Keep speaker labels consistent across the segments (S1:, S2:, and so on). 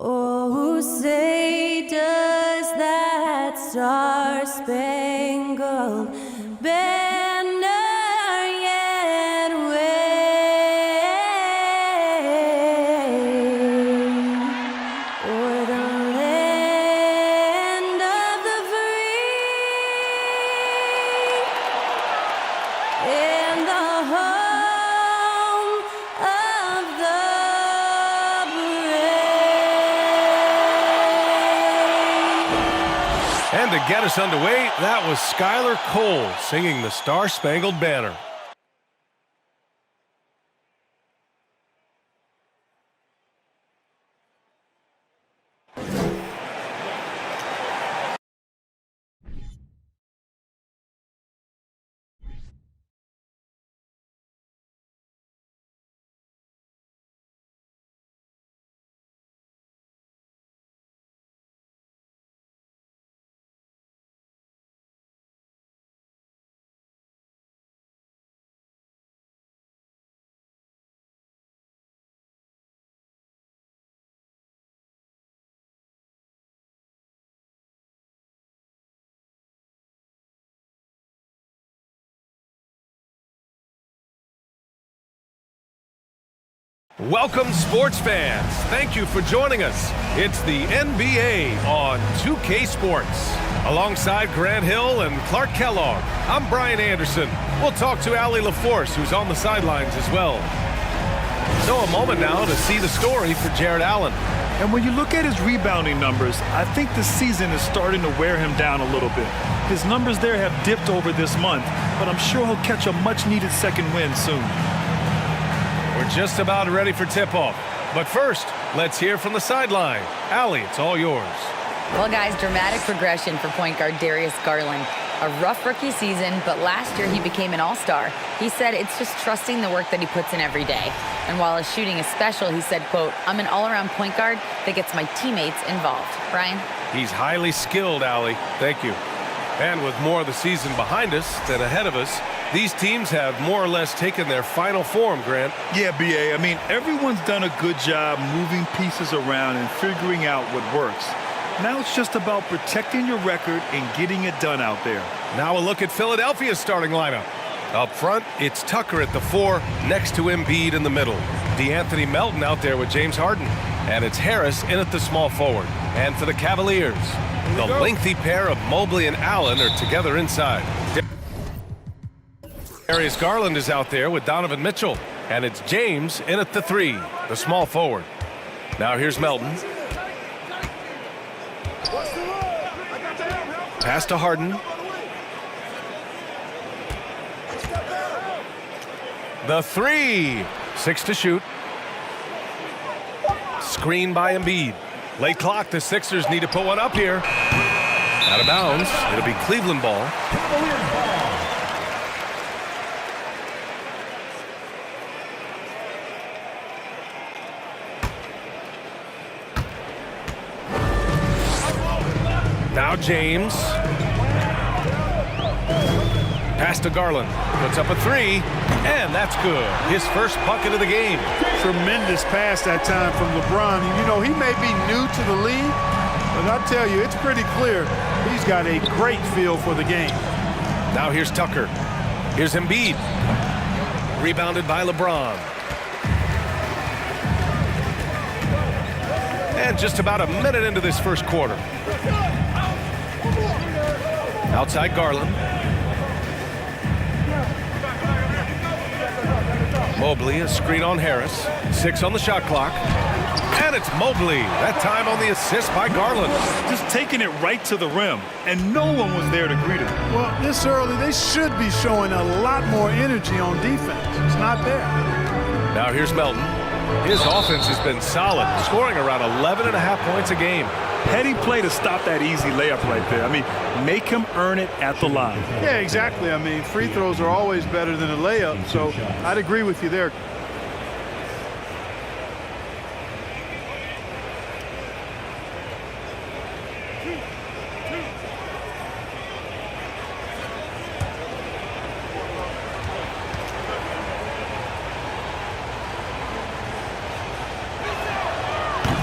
S1: Oh, say does that star-spangled banner yet wave o'er the land of the free and the home of the
S2: And to get us underway, that was Skylar Cole singing the Star-Spangled Banner. Welcome, sports fans. Thank you for joining us. It's the NBA on 2K Sports. Alongside Grant Hill and Clark Kellogg, I'm Brian Anderson. We'll talk to Allie LaForce, who's on the sidelines as well. So a moment now to see the story for Jared Allen.
S3: And when you look at his rebounding numbers, I think the season is starting to wear him down a little bit. His numbers there have dipped over this month, but I'm sure he'll catch a much-needed second win soon.
S2: We're just about ready for tip-off. But first, let's hear from the sideline. Allie, it's all yours.
S4: Well, guys, dramatic progression for point guard Darius Garland. A rough rookie season, but last year he became an all-star. He said it's just trusting the work that he puts in every day. And while his shooting is special, he said, quote, "I'm an all-around point guard that gets my teammates involved." Brian?
S2: He's highly skilled, Allie. Thank you. And with more of the season behind us than ahead of us, these teams have more or less taken their final form, Grant.
S3: Yeah, B.A., I mean, everyone's done a good job moving pieces around and figuring out what works. Now it's just about protecting your record and getting it done out there.
S2: Now a look at Philadelphia's starting lineup. Up front, it's Tucker at the 4, next to Embiid in the middle. DeAnthony Melton out there with James Harden. And it's Harris in at the small forward. And for the Cavaliers, the lengthy pair of Mobley and Allen are together inside. Darius Garland is out there with Donovan Mitchell. And it's James in at the 3, the small forward. Now here's Melton. Pass to Harden. The 3. 6 to shoot. Screen by Embiid. Late clock. The Sixers need to put one up here. Out of bounds. It'll be Cleveland ball. Now James. Pass to Garland. Puts up a 3, and that's good. His first bucket of the game.
S5: Tremendous pass that time from LeBron. You know, he may be new to the league, but I'll tell you, it's pretty clear he's got a great feel for the game.
S2: Now here's Tucker. Here's Embiid. Rebounded by LeBron. And just about a minute into this first quarter. Outside Garland. Mobley, a screen on Harris. 6 on the shot clock. And it's Mobley. That time on the assist by Garland.
S3: Just taking it right to the rim, and no one was there to greet him.
S5: Well, this early, they should be showing a lot more energy on defense. It's not there.
S2: Now here's Melton. His offense has been solid, scoring around 11.5 points a game.
S3: Heady play to stop that easy layup right there. I mean, make him earn it at the line.
S5: Yeah, exactly. I mean, free throws are always better than a layup, so I'd agree with you there.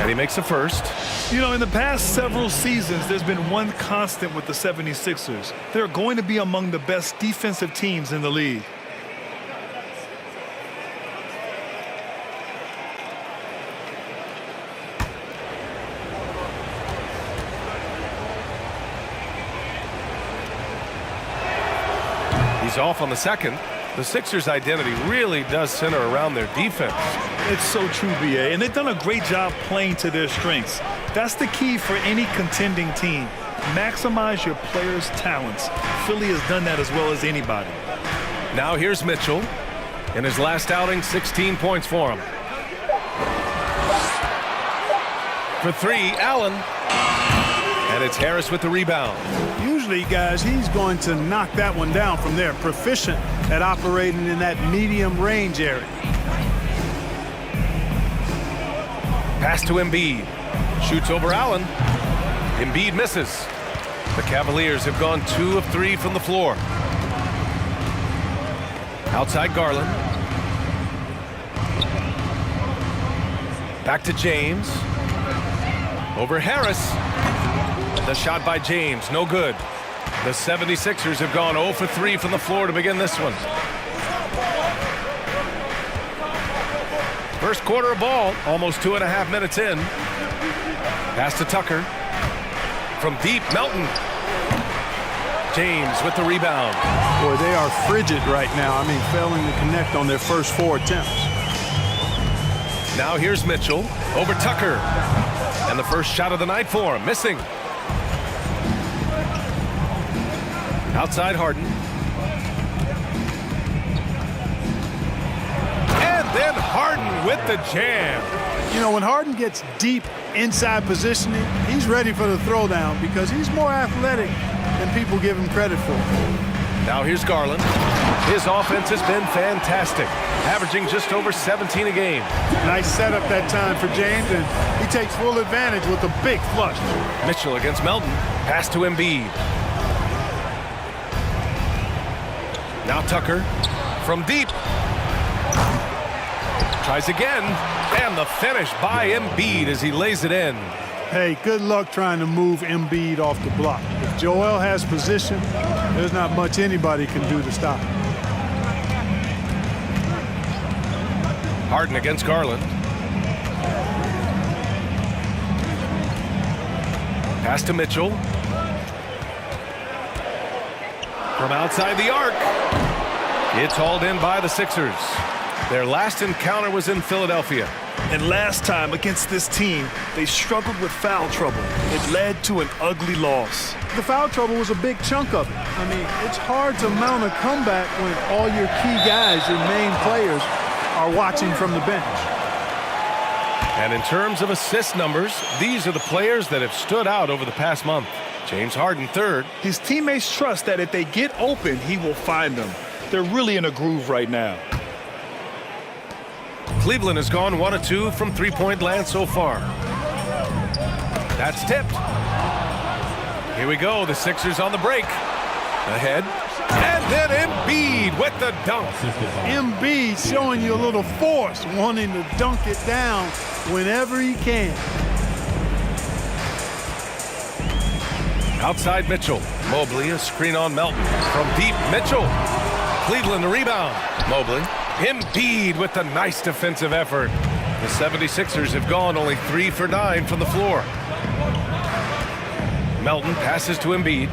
S2: And he makes a first.
S3: You know, in the past several seasons, there's been one constant with the 76ers. They're going to be among the best defensive teams in the league.
S2: He's off on the second. The Sixers' identity really does center around their defense.
S3: It's so true, B.A., and they've done a great job playing to their strengths. That's the key for any contending team. Maximize your players' talents. Philly has done that as well as anybody.
S2: Now here's Mitchell. In his last outing, 16 points for him. For three, Allen. And it's Harris with the rebound.
S5: Usually, guys, he's going to knock that one down from there. Proficient at operating in that medium range area.
S2: Pass to Embiid. Shoots over Allen. Embiid misses. The Cavaliers have gone 2 of 3 from the floor. Outside Garland. Back to James. Over Harris. The shot by James, no good. The 76ers have gone 0 for 3 from the floor to begin this one. First quarter of ball, almost 2.5 minutes in. Pass to Tucker. From deep, Melton. James with the rebound.
S5: Boy, they are frigid right now. I mean, failing to connect on their first 4 attempts.
S2: Now here's Mitchell over Tucker. And the first shot of the night for him, missing. Outside Harden. And then Harden with the jam.
S5: You know, when Harden gets deep inside positioning, he's ready for the throwdown because he's more athletic than people give him credit for.
S2: Now here's Garland. His offense has been fantastic, averaging just over 17 a game.
S5: Nice setup that time for James, and he takes full advantage with a big flush.
S2: Mitchell against Melton. Pass to Embiid. Now Tucker from deep. Tries again, and the finish by Embiid as he lays it in.
S5: Hey, good luck trying to move Embiid off the block. If Joel has position, there's not much anybody can do to stop him.
S2: Harden against Garland. Pass to Mitchell. From outside the arc. It's hauled in by the Sixers. Their last encounter was in Philadelphia.
S3: And last time against this team, they struggled with foul trouble. It led to an ugly loss.
S5: The foul trouble was a big chunk of it. I mean, it's hard to mount a comeback when all your key guys, your main players, are watching from the bench.
S2: And in terms of assist numbers, these are the players that have stood out over the past month. James Harden, third.
S3: His teammates trust that if they get open, he will find them. They're really in a groove right now.
S2: Cleveland has gone 1 of 2 from three-point land so far. That's tipped. Here we go. The Sixers on the break. Ahead. And then Embiid with the dunk.
S5: Embiid showing you a little force, wanting to dunk it down whenever he can.
S2: Outside Mitchell. Mobley, a screen on Melton. From deep, Mitchell. Cleveland the rebound. Mobley. Embiid with the nice defensive effort. The 76ers have gone only 3 for 9 from the floor. Melton passes to Embiid.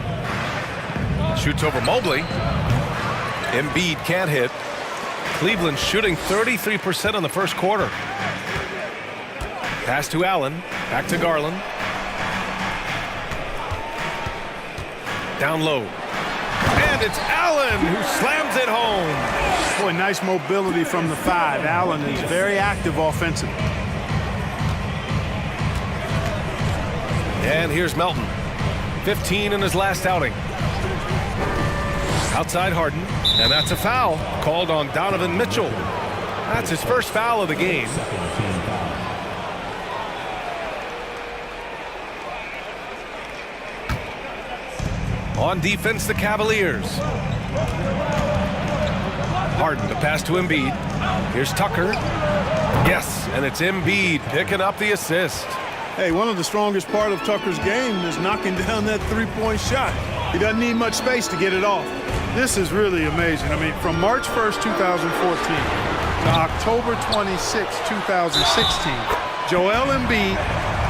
S2: Shoots over Mobley. Embiid can't hit. Cleveland shooting 33% in the first quarter. Pass to Allen. Back to Garland. Down low. And it's Allen who slams it home.
S5: Boy, nice mobility from the 5. Allen is very active offensively.
S2: And here's Melton. 15 in his last outing. Outside Harden. And that's a foul called on Donovan Mitchell. That's his first foul of the game. On defense, the Cavaliers. Harden to pass to Embiid. Here's Tucker. Yes, and it's Embiid picking up the assist.
S5: Hey, one of the strongest part of Tucker's game is knocking down that three-point shot. He doesn't need much space to get it off. This is really amazing. I mean, from March 1st, 2014 to October 26, 2016, Joel Embiid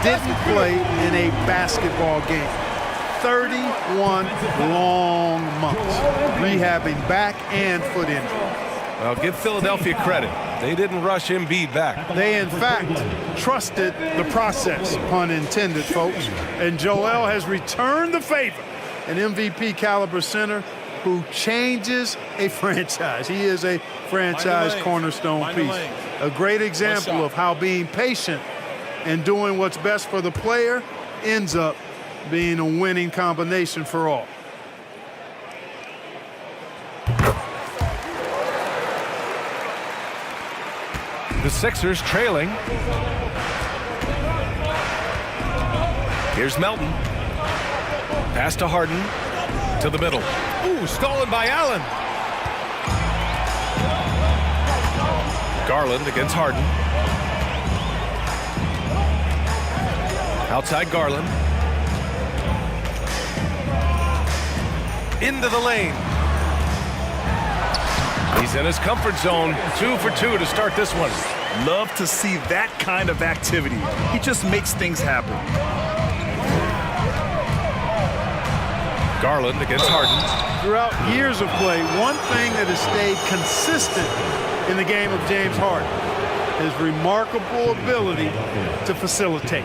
S5: didn't play in a basketball game. 31 long months, rehabbing back and foot injury.
S2: Well, give Philadelphia credit. They didn't rush Embiid back.
S5: They, in fact, trusted the process, pun intended, folks. And Joel has returned the favor. An MVP caliber center who changes a franchise. He is a franchise cornerstone piece. A great example of how being patient and doing what's best for the player ends up being a winning combination for all.
S2: The Sixers trailing. Here's Melton. Pass to Harden. To the middle. Ooh, stolen by Allen. Garland against Harden. Outside Garland. Into the lane. He's in his comfort zone. 2 for 2 to start this one.
S3: Love to see that kind of activity. He just makes things happen.
S2: Garland against Harden.
S5: Throughout years of play, one thing that has stayed consistent in the game of James Harden is remarkable ability to facilitate.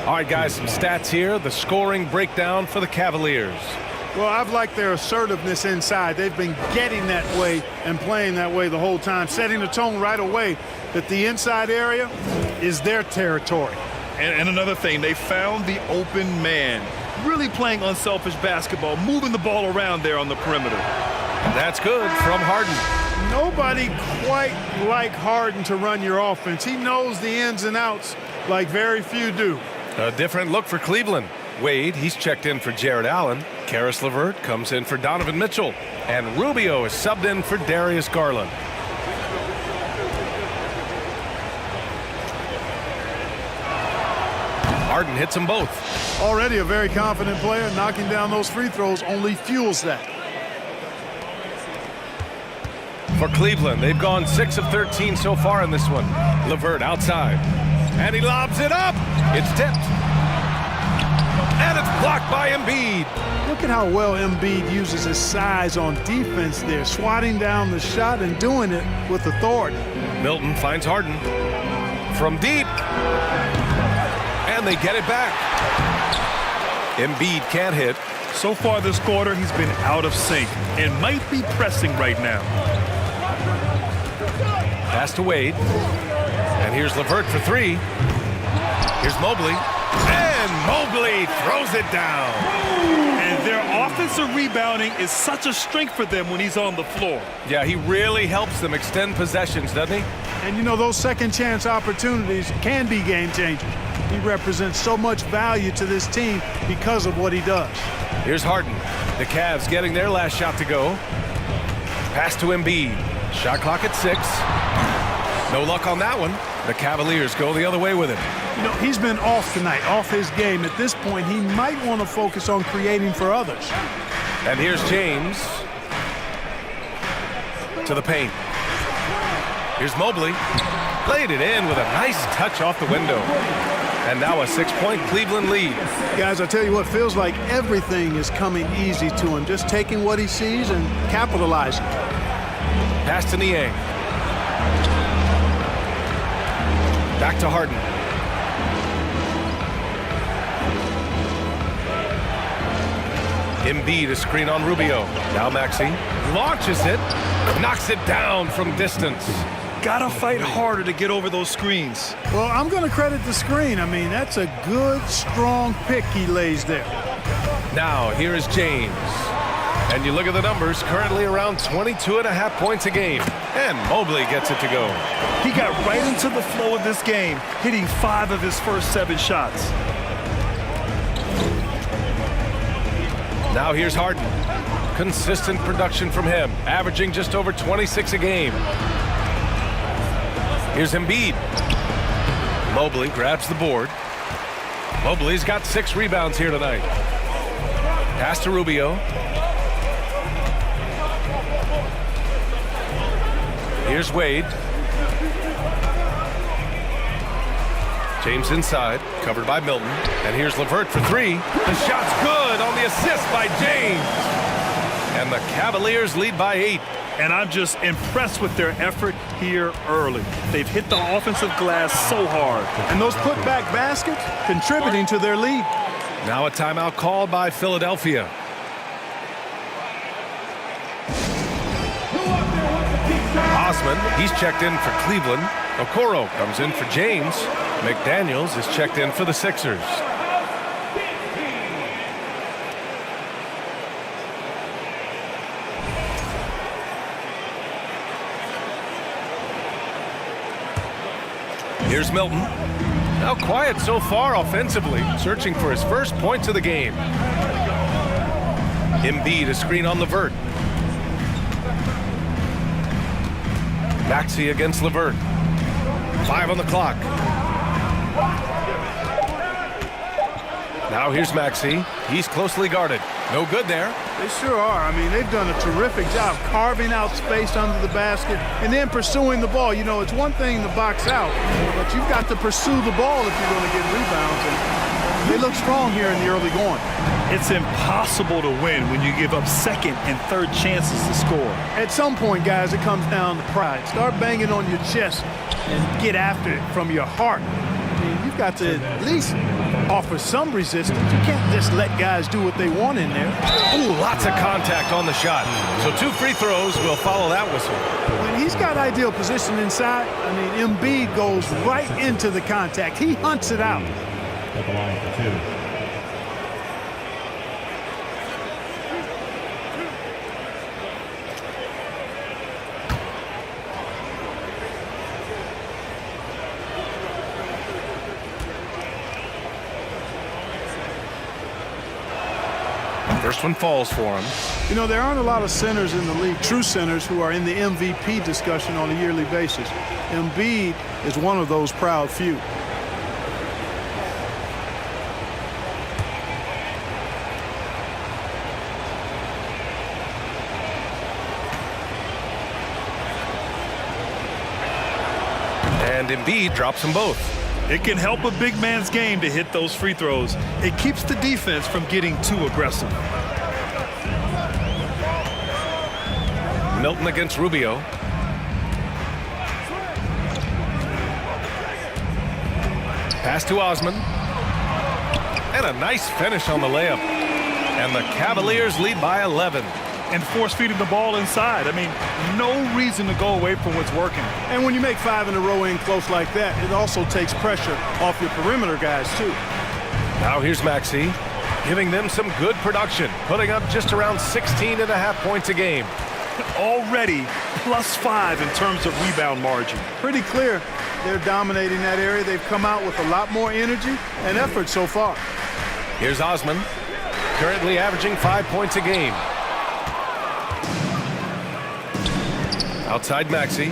S2: All right, guys, some stats here. The scoring breakdown for the Cavaliers.
S5: Well, I've liked their assertiveness inside. They've been getting that way and playing that way the whole time, setting the tone right away that the inside area is their territory.
S3: And another thing, they found the open man. Really playing unselfish basketball, moving the ball around there on the perimeter.
S2: That's good from Harden.
S5: Nobody quite like Harden to run your offense. He knows the ins and outs like very few do.
S2: A different look for Cleveland. Wade, he's checked in for Jared Allen. Karis LeVert comes in for Donovan Mitchell. And Rubio is subbed in for Darius Garland. Harden hits them both.
S5: Already a very confident player. Knocking down those free throws only fuels that.
S2: For Cleveland, they've gone 6 of 13 so far in this one. LeVert outside. And he lobs it up. It's tipped. And it's blocked by Embiid.
S5: Look at how well Embiid uses his size on defense there, swatting down the shot and doing it with authority.
S2: Milton finds Harden. From deep. And they get it back. Embiid can't hit.
S3: So far this quarter, he's been out of sync and might be pressing right now.
S2: Pass to Wade. And here's LeVert for 3. Here's Mobley. And Mobley throws it down.
S3: And their offensive rebounding is such a strength for them when he's on the floor.
S2: Yeah, he really helps them extend possessions, doesn't he?
S5: And you know, those second chance opportunities can be game changers. He represents so much value to this team because of what he does.
S2: Here's Harden. The Cavs getting their last shot to go. Pass to Embiid. Shot clock at 6. No luck on that one. The Cavaliers go the other way with it.
S5: You know, he's been off tonight, off his game. At this point, he might want to focus on creating for others.
S2: And here's James. To the paint. Here's Mobley. Played it in with a nice touch off the window. And now a 6-point Cleveland lead.
S5: Guys, I tell you what, feels like everything is coming easy to him. Just taking what he sees and capitalizing.
S2: Pass to Niang. Back to Harden. Embiid, a screen on Rubio. Now Maxey launches it, knocks it down from distance.
S3: Gotta fight harder to get over those screens.
S5: Well, I'm going to credit the screen. I mean, that's a good, strong pick he lays there.
S2: Now, here is James. And you look at the numbers, currently around 22.5 points a game. And Mobley gets it to go.
S3: He got right into the flow of this game, hitting 5 of his first 7 shots.
S2: Now here's Harden. Consistent production from him, averaging just over 26 a game. Here's Embiid. Mobley grabs the board. Mobley's got 6 rebounds here tonight. Pass to Rubio. Here's Wade. James inside, covered by Milton. And here's LeVert for 3. The shot's good on the assist by James. And the Cavaliers lead by 8.
S3: And I'm just impressed with their effort here early. They've hit the offensive glass so hard.
S5: And those putback baskets contributing to their lead.
S2: Now a timeout called by Philadelphia. Osman, he's checked in for Cleveland. Okoro comes in for James. McDaniels is checked in for the Sixers. Here's Milton. Now quiet so far offensively, searching for his first points of the game. Embiid a screen on LeVert. Maxey against LeVert. 5 on the clock. Now here's Maxey. He's closely guarded. No good there.
S5: They sure are. I mean, they've done a terrific job carving out space under the basket and then pursuing the ball. You know, it's one thing to box out, but you've got to pursue the ball if you're going to get rebounds. And they look strong here in the early going.
S3: It's impossible to win when you give up second and third chances to score.
S5: At some point, guys, it comes down to pride. Start banging on your chest and get after it from your heart. I mean, you've got to at least offer some resistance. You can't just let guys do what they want in there.
S2: Ooh, lots of contact on the shot. So 2 free throws will follow that whistle.
S5: When he's got ideal position inside, I mean, Embiid goes right into the contact. He hunts it out.
S6: At the line for 2.
S2: First one falls for him.
S5: You know, there aren't a lot of centers in the league, true centers, who are in the MVP discussion on a yearly basis. Embiid is one of those proud few.
S2: And Embiid drops them both.
S3: It can help a big man's game to hit those free throws. It keeps the defense from getting too aggressive.
S2: Milton against Rubio. Pass to Osman. And a nice finish on the layup. And the Cavaliers lead by 11.
S3: And force feeding the ball inside. I mean, no reason to go away from what's working.
S5: And when you make 5 in a row in close like that, it also takes pressure off your perimeter guys, too.
S2: Now here's Maxey, giving them some good production, putting up just around 16.5 points a game.
S3: Already +5 in terms of rebound margin.
S5: Pretty clear they're dominating that area. They've come out with a lot more energy and effort so far.
S2: Here's Osman, currently averaging 5 points a game. Outside Maxey.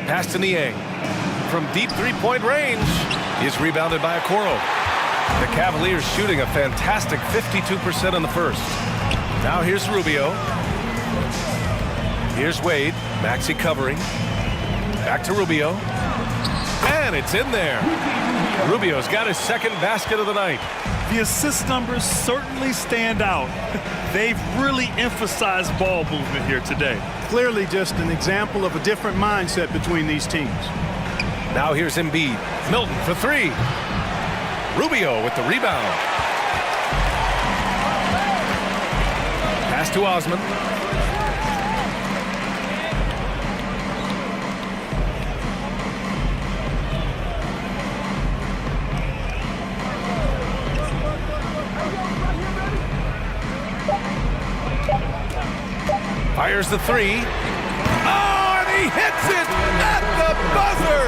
S2: Pass to Niang. From deep 3-point range. He's rebounded by Okoro. The Cavaliers shooting a fantastic 52% in the first. Now here's Rubio. Here's Wade. Maxey covering. Back to Rubio. And it's in there. Rubio's got his second basket of the night.
S3: The assist numbers certainly stand out. They've really emphasized ball movement here today.
S5: Clearly just an example of a different mindset between these teams.
S2: Now here's Embiid. Milton for 3. Rubio with the rebound. Pass to Osman. Fires the 3. Oh, and he hits it at the buzzer.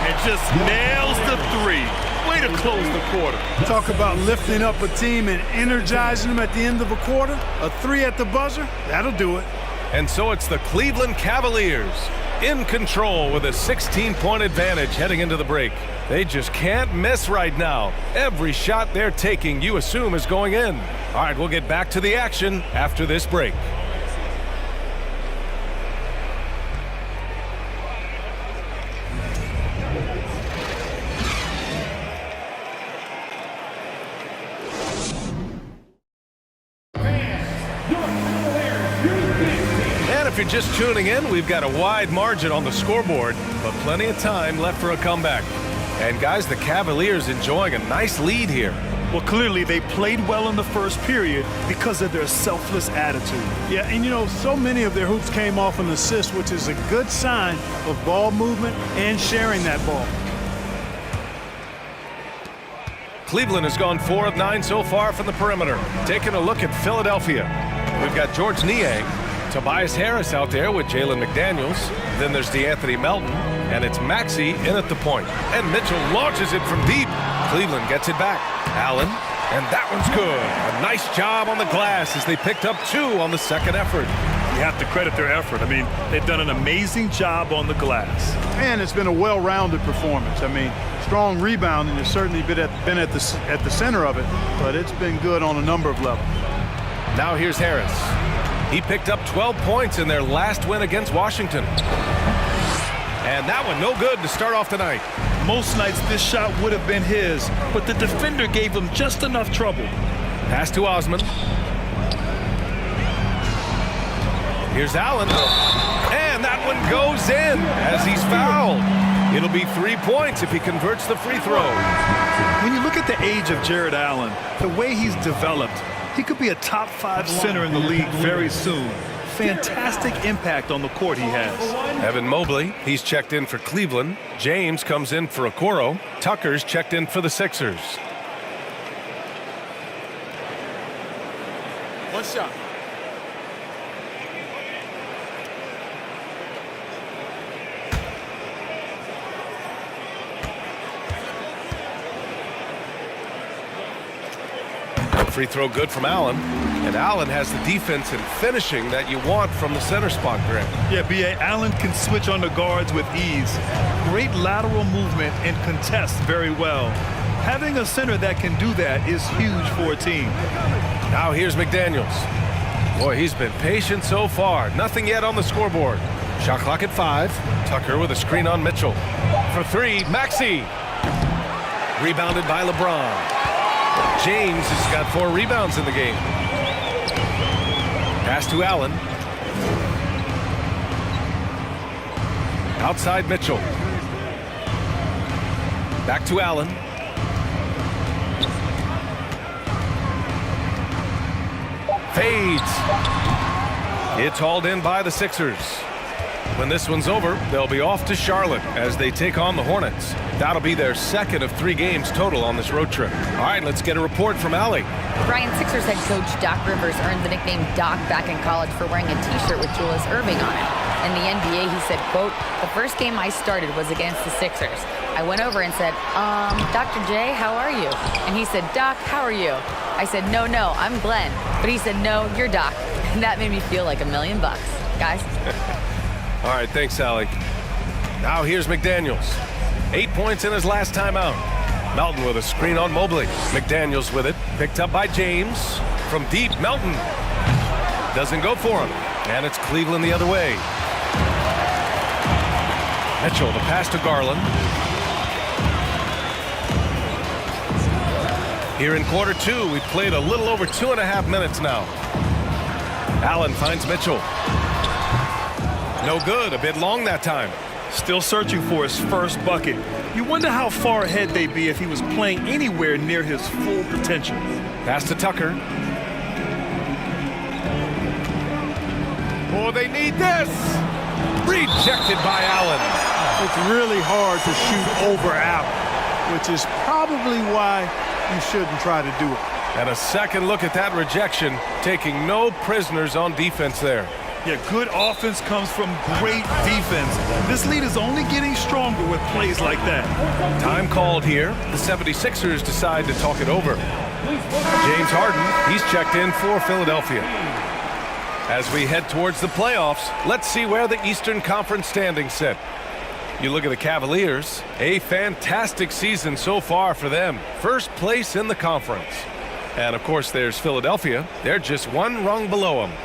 S3: And just nails the 3. Way to close the quarter.
S5: Talk about lifting up a team and energizing them at the end of a quarter. A 3 at the buzzer, that'll do it.
S2: And so it's the Cleveland Cavaliers in control with a 16-point advantage heading into the break. They just can't miss right now. Every shot they're taking, you assume, is going in. All right, we'll get back to the action after this break. If you're just tuning in, we've got a wide margin on the scoreboard, but plenty of time left for a comeback. And guys, the Cavaliers enjoying a nice lead here.
S3: Well, clearly they played well in the first period because of their selfless attitude.
S5: Yeah, and you know, so many of their hoops came off an assist, which is a good sign of ball movement and sharing that ball.
S2: Cleveland has gone 4 of 9 so far from the perimeter. Taking a look at Philadelphia. We've got George Niang, Tobias Harris out there with Jalen McDaniels. Then there's DeAnthony Melton, and it's Maxey in at the point. And Mitchell launches it from deep. Cleveland gets it back. Allen, and that one's good. A nice job on the glass as they picked up 2 on the second effort.
S3: You have to credit their effort. I mean, they've done an amazing job on the glass.
S5: And it's been a well-rounded performance. I mean, strong rebounding has certainly been at the center of it, but it's been good on a number of levels.
S2: Now here's Harris. He picked up 12 points in their last win against Washington. And that one no good to start off the night.
S3: Most nights this shot would have been his, but the defender gave him just enough trouble.
S2: Pass to Osman. Here's Allen. And that one goes in as he's fouled. It'll be 3 points if he converts the free throw.
S3: When you look at the age of Jared Allen, the way he's developed, he could be a top 5 center in the league very soon. Fantastic impact on the court he has.
S2: Evan Mobley, he's checked in for Cleveland. James comes in for Okoro. Tucker's checked in for the Sixers.
S5: One shot.
S2: Free throw good from Allen. And Allen has the defense and finishing that you want from the center spot, Grant.
S3: Yeah, B.A. Allen can switch on the guards with ease. Great lateral movement and contests very well. Having a center that can do that is huge for a team.
S2: Now here's McDaniels. Boy, he's been patient so far. Nothing yet on the scoreboard. Shot clock at 5. Tucker with a screen on Mitchell. For 3, Maxey. Rebounded by LeBron. James has got 4 rebounds in the game. Pass to Allen. Outside Mitchell. Back to Allen. Fades. It's hauled in by the Sixers. When this one's over, they'll be off to Charlotte as they take on the Hornets. That'll be their second of 3 games total on this road trip. All right, let's get a report from Allie.
S4: Brian, Sixers head coach Doc Rivers earned the nickname Doc back in college for wearing a T-shirt with Julius Erving on it. In the NBA, he said, quote, "The first game I started was against the Sixers. I went over and said, Dr. J, how are you?" And he said, "Doc, how are you?" I said, no, I'm Glenn." But he said, "No, you're Doc." And that made me feel like $1 million. Guys.
S2: All right, thanks, Allie. Now here's McDaniels. 8 points in his last time out. Melton with a screen on Mobley. McDaniels with it. Picked up by James. From deep, Melton. Doesn't go for him. And it's Cleveland the other way. Mitchell, the pass to Garland. Here in quarter 2, we've played a little over 2.5 minutes now. Allen finds Mitchell. No good, a bit long that time.
S3: Still searching for his first bucket. You wonder how far ahead they'd be if he was playing anywhere near his full potential.
S2: Pass to Tucker. Oh, they need this. Rejected by Allen.
S5: It's really hard to shoot over Allen, which is probably why you shouldn't try to do it.
S2: And a second look at that rejection, taking no prisoners on defense there.
S3: Yeah, good offense comes from great defense. This lead is only getting stronger with plays like that.
S2: Time called here. The 76ers decide to talk it over. James Harden, he's checked in for Philadelphia. As we head towards the playoffs, let's see where the Eastern Conference standings sit. You look at the Cavaliers, a fantastic season so far for them. First place in the conference. And of course, there's Philadelphia. They're just one rung below them.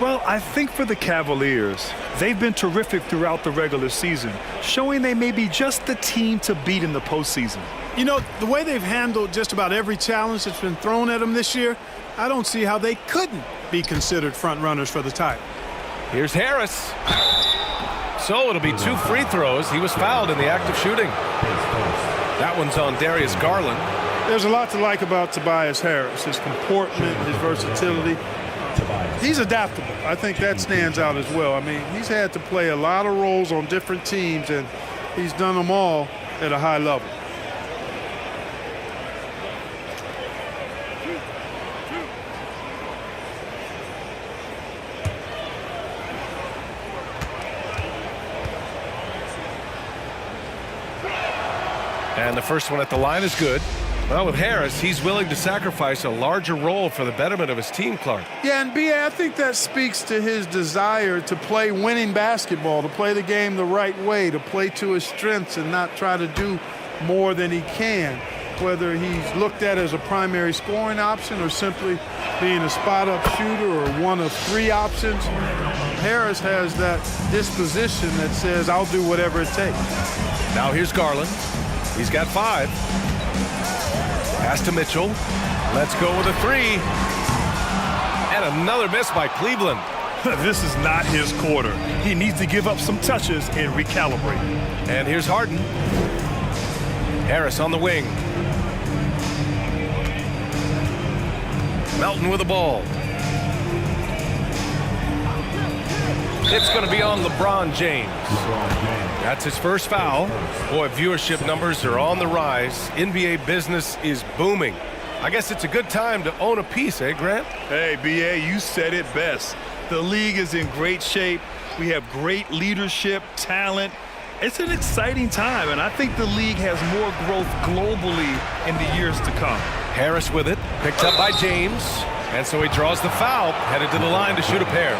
S3: Well, I think for the Cavaliers, they've been terrific throughout the regular season, showing they may be just the team to beat in the postseason.
S5: You know, the way they've handled just about every challenge that's been thrown at them this year, I don't see how they couldn't be considered front runners for the title.
S2: Here's Harris. So it'll be 2 free throws. He was fouled in the act of shooting. That one's on Darius Garland.
S5: There's a lot to like about Tobias Harris, his comportment, his versatility. He's adaptable. I think that stands out as well. I mean, he's had to play a lot of roles on different teams, and he's done them all at a high level.
S2: And the first one at the line is good. Well, with Harris, he's willing to sacrifice a larger role for the betterment of his team, Clark.
S5: Yeah, and B.A., I think that speaks to his desire to play winning basketball, to play the game the right way, to play to his strengths and not try to do more than he can, whether he's looked at as a primary scoring option or simply being a spot-up shooter or one of 3 options. Harris has that disposition that says, I'll do whatever it takes.
S2: Now here's Garland. He's got 5. Pass to Mitchell. Let's go with a 3. And another miss by Cleveland.
S3: This is not his quarter. He needs to give up some touches and recalibrate.
S2: And here's Harden. Harris on the wing. Melton with the ball. It's going to be on LeBron James. That's his first foul. Boy, viewership numbers are on the rise. NBA business is booming. I guess it's a good time to own a piece, eh, Grant?
S3: Hey, B.A., you said it best. The league is in great shape. We have great leadership, talent. It's an exciting time, and I think the league has more growth globally in the years to come.
S2: Harris with it, picked up by James. And so he draws the foul, headed to the line to shoot a pair.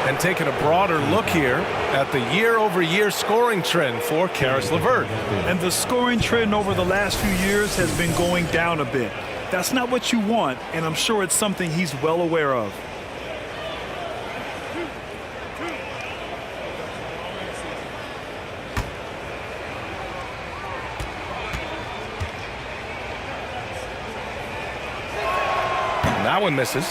S2: And taking a broader look here at the year-over-year scoring trend for Caris LeVert.
S3: And the scoring trend over the last few years has been going down a bit. That's not what you want, and I'm sure it's something he's well aware of.
S2: That one misses.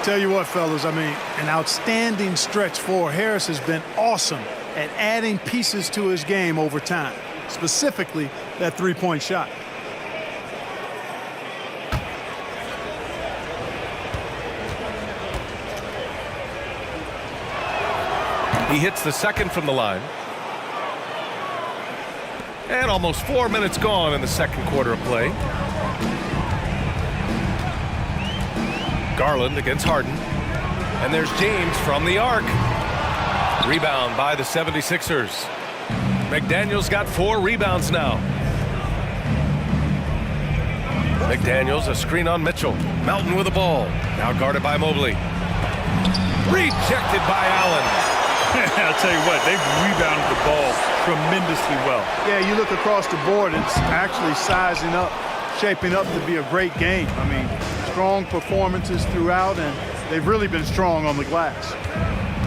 S5: Tell you what, fellas, I mean, an outstanding stretch for Harris has been awesome at adding pieces to his game over time, specifically that three-point shot.
S2: He hits the second from the line. And almost 4 minutes gone in the second quarter of play. Garland against Harden. And there's James from the arc. Rebound by the 76ers. McDaniels got 4 rebounds now. McDaniels, a screen on Mitchell. Melton with the ball. Now guarded by Mobley. Rejected by Allen.
S3: I'll tell you what, they've rebounded the ball tremendously well.
S5: Yeah, you look across the board, it's actually sizing up, shaping up to be a great game. I mean, strong performances throughout, and they've really been strong on the glass.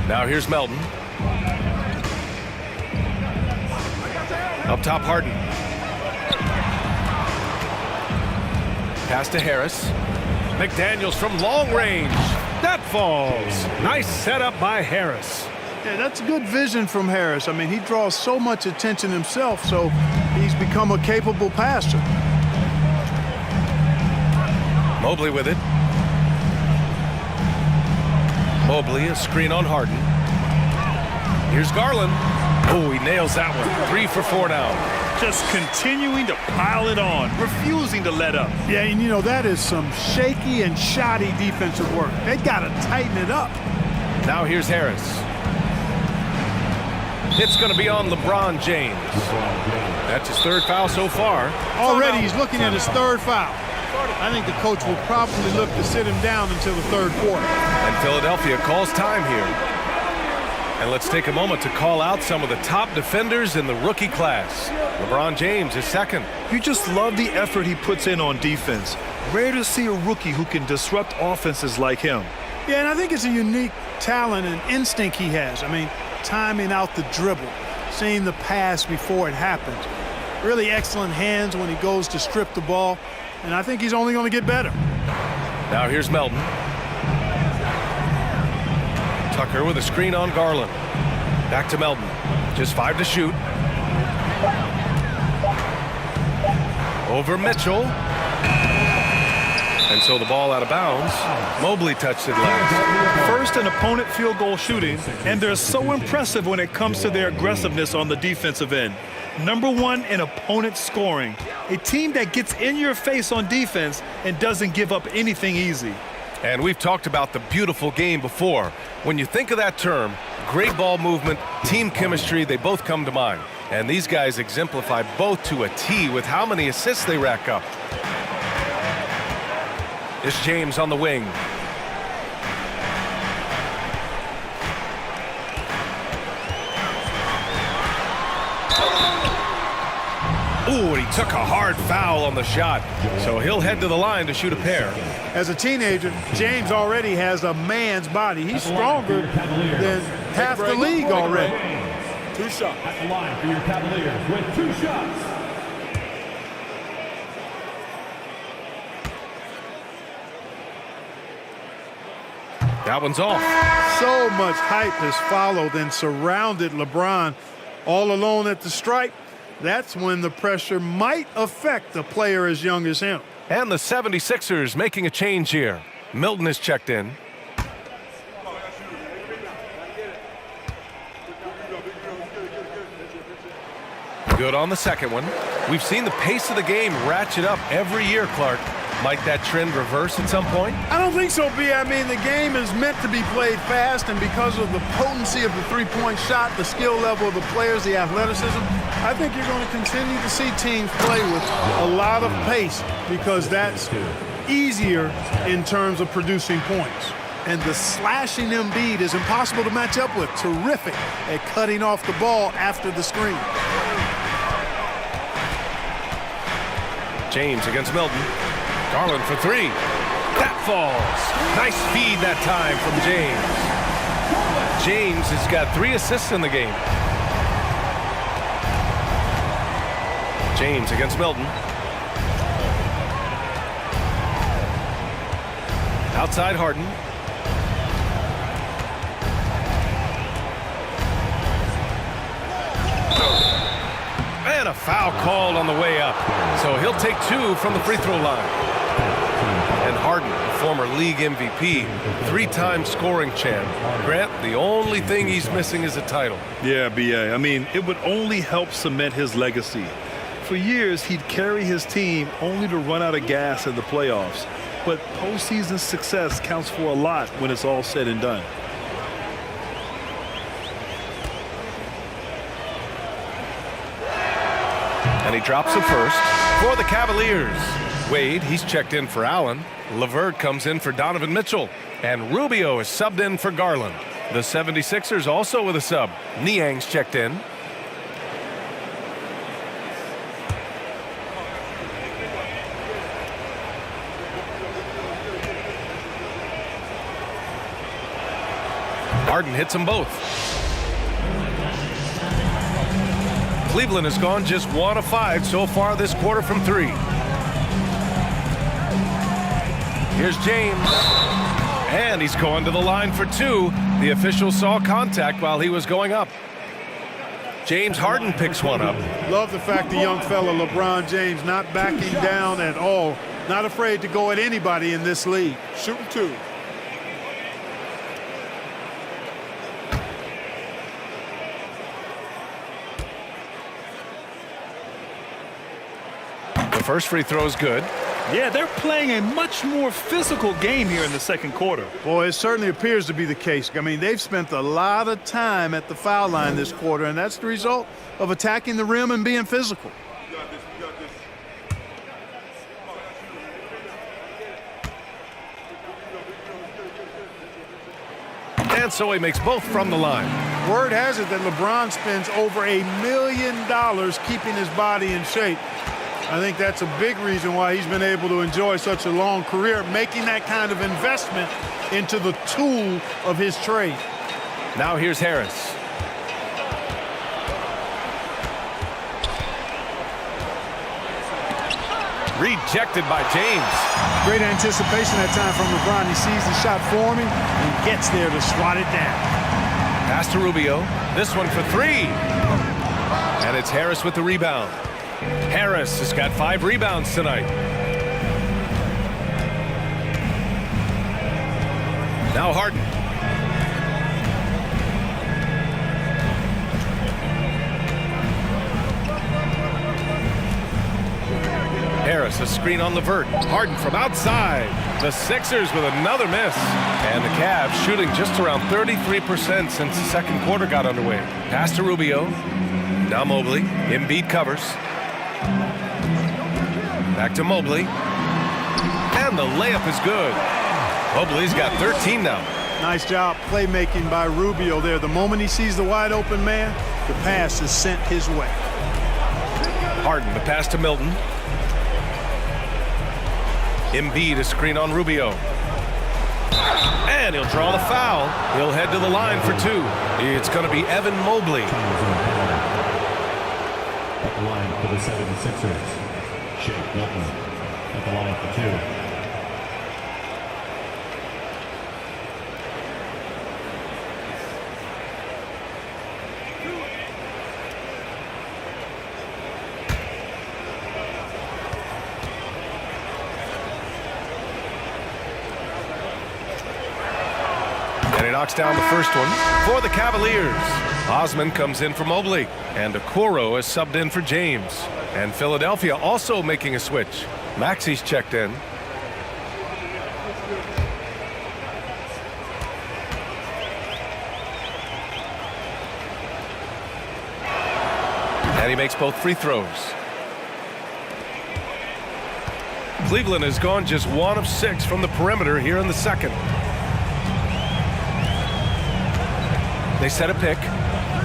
S2: Now here's Melton. Up top, Harden. Pass to Harris. McDaniels from long range. That falls. Nice setup by Harris.
S5: Yeah, that's good vision from Harris. I mean, he draws so much attention himself, so he's become a capable passer.
S2: Mobley with it. Mobley, a screen on Harden. Here's Garland. Oh, he nails that one. 3 for 4 now.
S3: Just continuing to pile it on, refusing to let up.
S5: Yeah, and you know, that is some shaky and shoddy defensive work. They got to tighten it up.
S2: Now here's Harris. It's going to be on LeBron James. That's his 3rd foul so far.
S5: Already he's looking at his 3rd foul. I think the coach will probably look to sit him down until the third quarter.
S2: And Philadelphia calls time here. And let's take a moment to call out some of the top defenders in the rookie class. LeBron James is second.
S3: You just love the effort he puts in on defense. Rare to see a rookie who can disrupt offenses like him.
S5: Yeah, and I think it's a unique talent and instinct he has. I mean, timing out the dribble, seeing the pass before it happens. Really excellent hands when he goes to strip the ball, and I think he's only going to get better.
S2: Now here's Melton. Tucker with a screen on Garland. Back to Melton. Just 5 to shoot. Over Mitchell. And so the ball out of bounds. Mobley touched it last.
S3: First in opponent field goal shooting, and they're so impressive when it comes to their aggressiveness on the defensive end. Number 1 in opponent scoring. A team that gets in your face on defense and doesn't give up anything easy.
S2: And we've talked about the beautiful game before. When you think of that term, great ball movement, team chemistry, they both come to mind. And these guys exemplify both to a T with how many assists they rack up. It's James on the wing. Ooh, and he took a hard foul on the shot. So he'll head to the line to shoot a pair.
S5: As a teenager, James already has a man's body. He's stronger than half the league already.
S6: 2 shots. At the line for your Cavaliers with 2 shots.
S2: That one's off.
S5: So much hype has followed and surrounded LeBron all alone at the stripe. That's when the pressure might affect a player as young as him.
S2: And the 76ers making a change here. Milton is checked in. Good on the second one. We've seen the pace of the game ratchet up every year, Clark. Might that trend reverse at some point?
S5: I don't think so, B. I mean, the game is meant to be played fast, and because of the potency of the three-point shot, the skill level of the players, the athleticism, I think you're going to continue to see teams play with a lot of pace because that's easier in terms of producing points. And the slashing Embiid is impossible to match up with. Terrific at cutting off the ball after the screen.
S2: James against Milton. Garland for 3. That falls. Nice feed that time from James. James has got 3 assists in the game. James against Milton. Outside Harden. And a foul called on the way up. So he'll take 2 from the free throw line. And Harden, former league MVP, 3-time scoring champ. Grant, the only thing he's missing is a title.
S3: Yeah, B.A. I mean, it would only help cement his legacy. For years, he'd carry his team only to run out of gas in the playoffs. But postseason success counts for a lot when it's all said and done.
S2: And he drops it first for the Cavaliers. Wade, he's checked in for Allen. LeVert comes in for Donovan Mitchell. And Rubio is subbed in for Garland. The 76ers also with a sub. Niang's checked in. Harden hits them both. Cleveland has gone just 1 of 5 so far this quarter from 3. Here's James. And he's going to the line for 2. The official saw contact while he was going up. James Harden picks one up.
S5: Love the fact the young fella LeBron James not backing down at all. Not afraid to go at anybody in this league. Shooting 2.
S2: The first free throw is good.
S3: Yeah, they're playing a much more physical game here in the second quarter.
S5: Boy, it certainly appears to be the case. I mean, they've spent a lot of time at the foul line this quarter, and that's the result of attacking the rim and being physical.
S2: And so he makes both from the line.
S5: Word has it that LeBron spends over $1 million keeping his body in shape. I think that's a big reason why he's been able to enjoy such a long career, making that kind of investment into the tool of his trade.
S2: Now here's Harris. Rejected by James.
S5: Great anticipation that time from LeBron. He sees the shot forming and gets there to swat it down.
S2: Pass to Rubio. This one for three. And it's Harris with the rebound. Harris has got 5 rebounds tonight. Now Harden. Harris, a screen on Levert. Harden from outside. The Sixers with another miss. And the Cavs shooting just around 33% since the second quarter got underway. Pass to Rubio. Now Mobley. Embiid covers. Back to Mobley. And the layup is good. Mobley's got 13 now.
S5: Nice job playmaking by Rubio there. The moment he sees the wide open man, the pass is sent his way.
S2: Harden, the pass to Milton. Embiid, a screen on Rubio. And he'll draw the foul. He'll head to the line for 2. It's going to be Evan Mobley.
S6: At the line for the 76ers. Shake Milton at the line for 2.
S2: And he knocks down the first one for the Cavaliers. Osman comes in for Mobley. And Okoro is subbed in for James. And Philadelphia also making a switch. Maxi's checked in. And he makes both free throws. Cleveland has gone just 1 of 6 from the perimeter here in the second. They set a pick.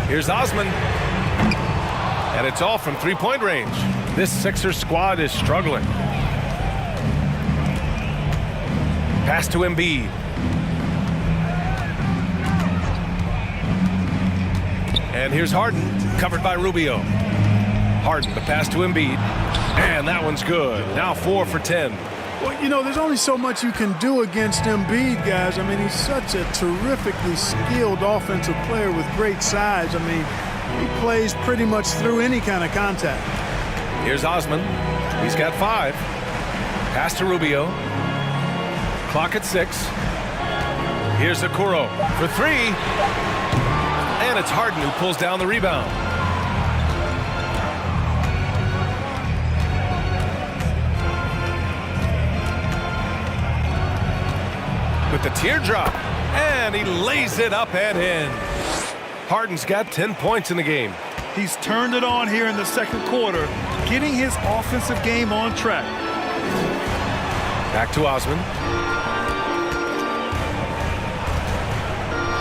S2: Here's Osman. And it's all from three-point range. This Sixers squad is struggling. Pass to Embiid. And here's Harden, covered by Rubio. Harden, the pass to Embiid. And that one's good. Now 4 for 10.
S5: Well, you know, there's only so much you can do against Embiid, guys. I mean, he's such a terrifically skilled offensive player with great size. I mean, he plays pretty much through any kind of contact.
S2: Here's Osman. He's got 5. Pass to Rubio. Clock at 6. Here's Okoro for 3. And it's Harden who pulls down the rebound. With the teardrop, and he lays it up and in. Harden's got 10 points in the game.
S3: He's turned it on here in the second quarter, getting his offensive game on track.
S2: Back to Osman.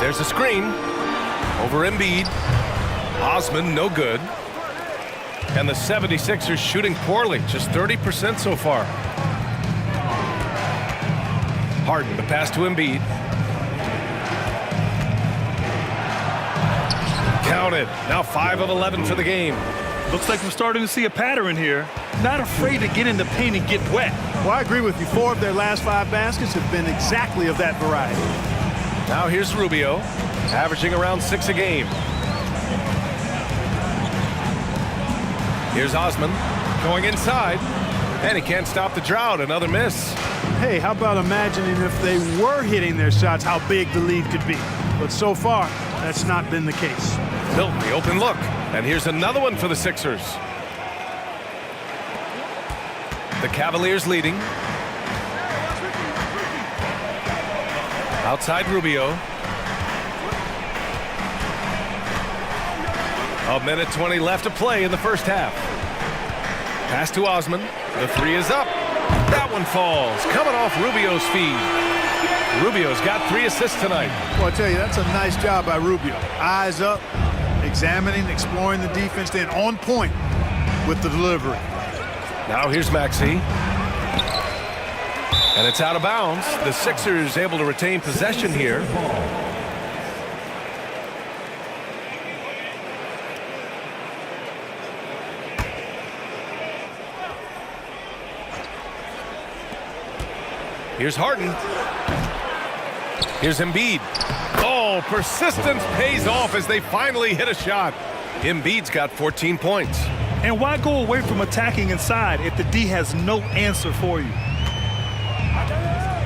S2: There's a screen over Embiid. Osman, no good. And the 76ers shooting poorly, just 30% so far. Harden, the pass to Embiid. Counted. Now 5 of 11 for the game.
S3: Looks like we're starting to see a pattern here. Not afraid to get in the paint and get wet.
S5: Well, I agree with you. 4 of their last 5 baskets have been exactly of that variety.
S2: Now here's Rubio, averaging around 6 a game. Here's Osman, going inside, and he can't stop the drought. Another miss.
S5: Hey, how about imagining if they were hitting their shots, how big the lead could be? But so far, that's not been the case.
S2: Milton, the open look. And here's another one for the Sixers. The Cavaliers leading. Outside Rubio. 1:20 left to play in the first half. Pass to Osman. The 3 is up. That one falls, coming off Rubio's feed. Rubio's got 3 assists tonight.
S5: Well, I tell you, that's a nice job by Rubio. Eyes up, examining, exploring the defense, then on point with the delivery.
S2: Now here's Maxey. And it's out of bounds. The Sixers able to retain possession here. Here's Harden. Here's Embiid. Oh, persistence pays off as they finally hit a shot. Embiid's got 14 points.
S3: And why go away from attacking inside if the D has no answer for you?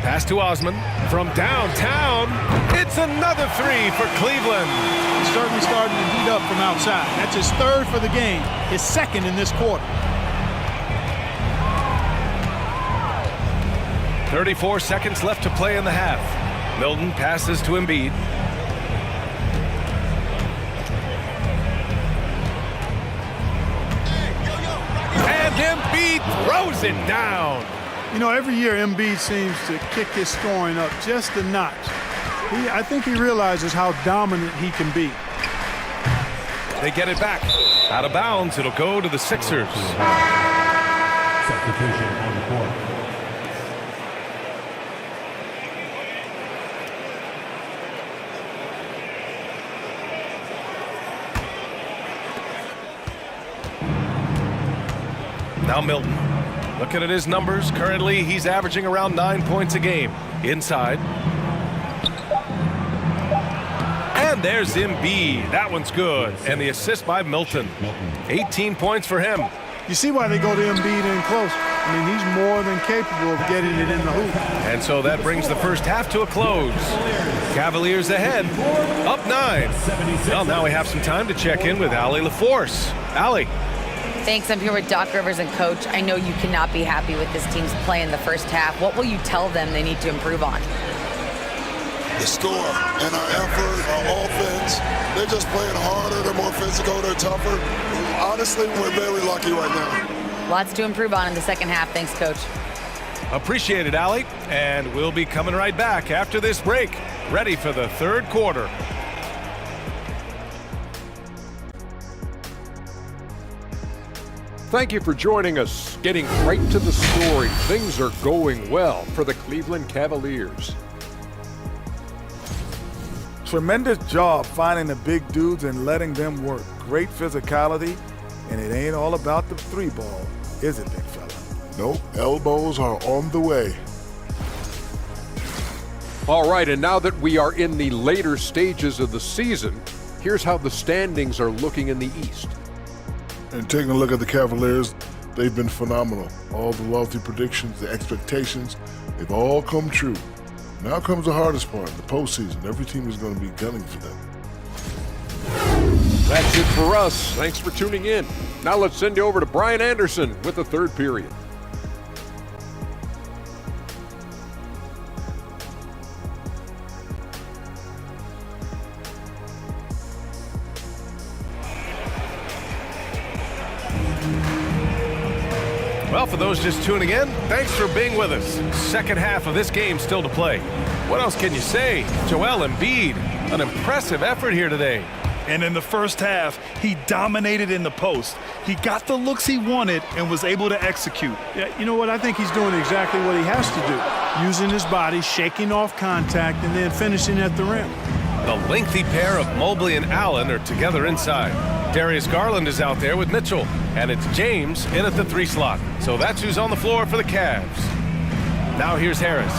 S2: Pass to Osman from downtown. It's another 3 for Cleveland.
S5: He's certainly starting to heat up from outside. That's his 3rd for the game, his 2nd in this quarter.
S2: 34 seconds left to play in the half. Milton passes to Embiid. And Embiid throws it down.
S5: You know, every year Embiid seems to kick his scoring up just a notch. I think he realizes how dominant he can be.
S2: They get it back. Out of bounds, it'll go to the Sixers.
S6: Substitution on the court.
S2: Now Milton. Looking at his numbers, currently he's averaging around 9 points a game. Inside. And there's Embiid. That one's good. And the assist by Milton. 18 points for him.
S5: You see why they go to Embiid in close. I mean, he's more than capable of getting it in the hoop.
S2: And so that brings the first half to a close. Cavaliers ahead, up 9. Well, now we have some time to check in with Allie LaForce. Allie.
S4: Thanks. I'm here with Doc Rivers and Coach. I know you cannot be happy with this team's play in the first half. What will you tell them they need to improve on?
S7: The score and our effort, our offense. They're just playing harder. They're more physical. They're tougher. Honestly, we're very lucky right now.
S4: Lots to improve on in the second half. Thanks, Coach.
S2: Appreciate it, Allie. And we'll be coming right back after this break. Ready for the third quarter.
S8: Thank you for joining us. Getting right to the story. Things are going well for the Cleveland Cavaliers.
S9: Tremendous job finding the big dudes and letting them work. Great physicality, and it ain't all about the 3 ball, is it, big fella?
S7: Nope, elbows are on the way.
S8: All right, and now that we are in the later stages of the season, here's how the standings are looking in the East.
S7: And taking a look at the Cavaliers, they've been phenomenal. All the lofty predictions, the expectations, they've all come true. Now comes the hardest part, the postseason. Every team is going to be gunning for them.
S8: That's it for us. Thanks for tuning in. Now let's send you over to Brian Anderson with the third period.
S2: Well, for those just tuning in, thanks for being with us. Second half of this game still to play. What else can you say? Joel Embiid, an impressive effort here today.
S3: And in the first half, he dominated in the post. He got the looks he wanted and was able to execute.
S5: Yeah, you know what? I think he's doing exactly what he has to do. Using his body, shaking off contact, and then finishing at the rim.
S2: The lengthy pair of Mobley and Allen are together inside. Darius Garland is out there with Mitchell, and it's James in at the 3 slot. So that's who's on the floor for the Cavs. Now here's Harris.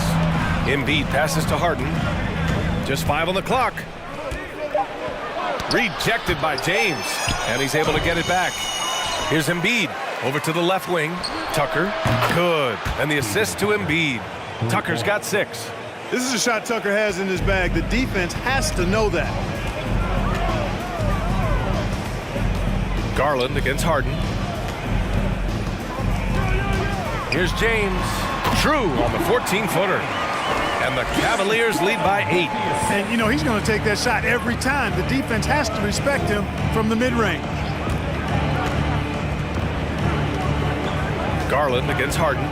S2: Embiid passes to Harden. Just 5 on the clock. Rejected by James, and he's able to get it back. Here's Embiid over to the left wing. Tucker, good, and the assist to Embiid. Tucker's got 6.
S5: This is a shot Tucker has in his bag. The defense has to know that.
S2: Garland against Harden. Here's James. True on the 14-footer. And the Cavaliers lead by 8.
S5: And, you know, he's going to take that shot every time. The defense has to respect him from the mid-range. Garland
S2: against Harden.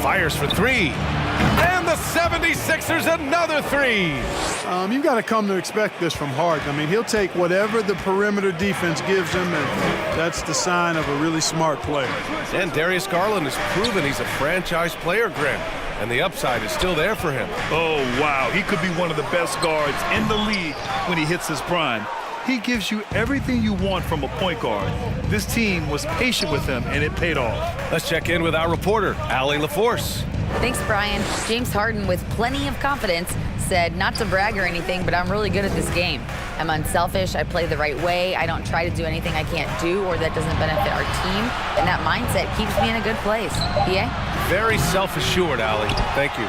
S2: Fires for 3. And the 76ers another three.
S5: You've got to come to expect this from Harden. I mean, he'll take whatever the perimeter defense gives him, and that's the sign of a really smart player.
S2: And Darius Garland has proven he's a franchise player, Grant, and the upside is still there for him.
S3: Oh, wow. He could be one of the best guards in the league when he hits his prime. He gives you everything you want from a point guard. This team was patient with him, and it paid off.
S2: Let's check in with our reporter, Allie LaForce.
S4: Thanks, Brian. James Harden, with plenty of confidence, said, not to brag or anything, but I'm really good at this game. I'm unselfish. I play the right way. I don't try to do anything I can't do or that doesn't benefit our team. And that mindset keeps me in a good place. PA?
S2: Very self-assured, Allie. Thank you.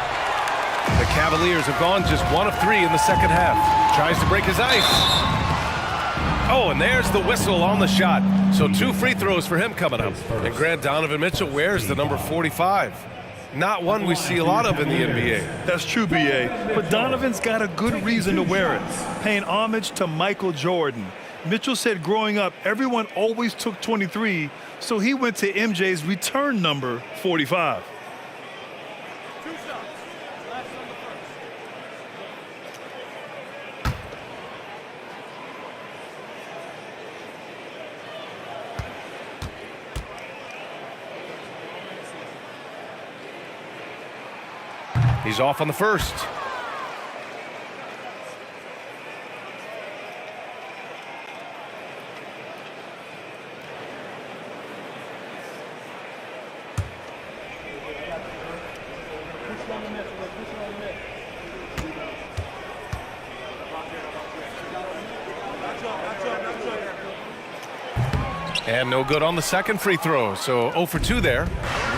S2: The Cavaliers have gone just 1 of 3 in the second half. Tries to break his ice. Oh, and there's the whistle on the shot. So 2 free throws for him coming up. And Grant, Donovan Mitchell wears the number 45. Not one we see a lot of in the NBA.
S3: That's true, B.A. But Donovan's got a good reason to wear it, paying homage to Michael Jordan. Mitchell said growing up, everyone always took 23, so he went to MJ's return number 45.
S2: He's off on the first. And no good on the second free throw, so 0 for 2 there.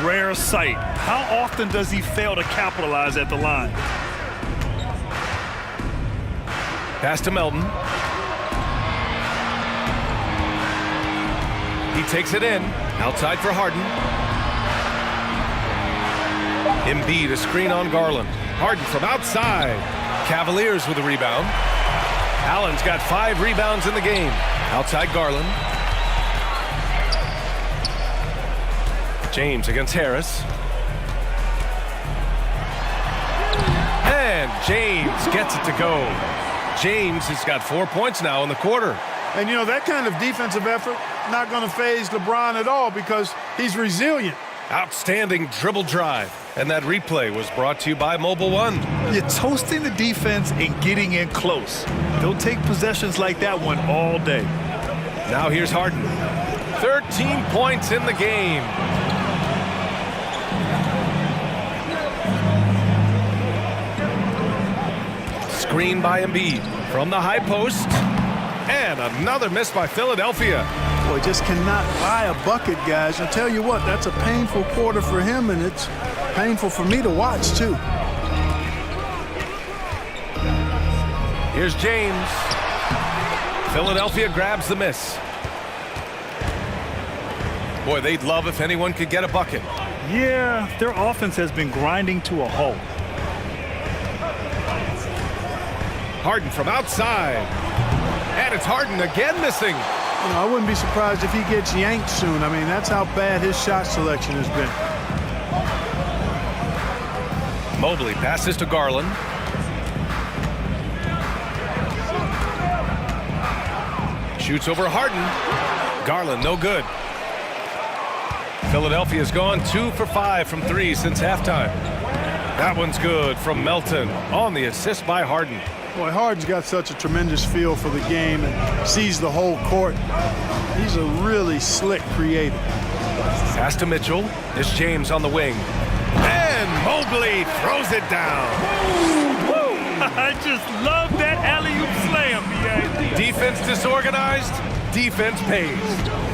S3: Rare sight. How often does he fail to capitalize at the line?
S2: Pass to Melton. He takes it in. Outside for Harden. Embiid, a screen on Garland. Harden from outside. Cavaliers with a rebound. Allen's got 5 rebounds in the game. Outside Garland. James against Harris. And James gets it to go. James has got 4 points now in the quarter.
S5: And, you know, that kind of defensive effort not going to faze LeBron at all because he's resilient.
S2: Outstanding dribble drive. And that replay was brought to you by Mobile One.
S3: You're toasting the defense and getting in close. They'll take possessions like that one all day.
S2: Now here's Harden. 13 points in the game. Screen by Embiid from the high post. And another miss by Philadelphia.
S5: Boy, just cannot buy a bucket, guys. I'll tell you what, that's a painful quarter for him, and it's painful for me to watch, too.
S2: Here's James. Philadelphia grabs the miss. Boy, they'd love if anyone could get a bucket.
S3: Yeah, their offense has been grinding to a halt.
S2: Harden from outside. And it's Harden again missing.
S5: You know, I wouldn't be surprised if he gets yanked soon. I mean, that's how bad his shot selection has been.
S2: Mobley passes to Garland. Shoots over Harden. Garland, no good. Philadelphia's gone 2 for 5 from 3 since halftime. That one's good from Melton on the assist by Harden.
S5: Boy, Harden's got such a tremendous feel for the game and sees the whole court. He's a really slick creator.
S2: Pass to Mitchell. It's James on the wing. And Mobley throws it down.
S3: Woo! I just love that alley-oop slam, B.A.
S2: Defense disorganized, defense pays.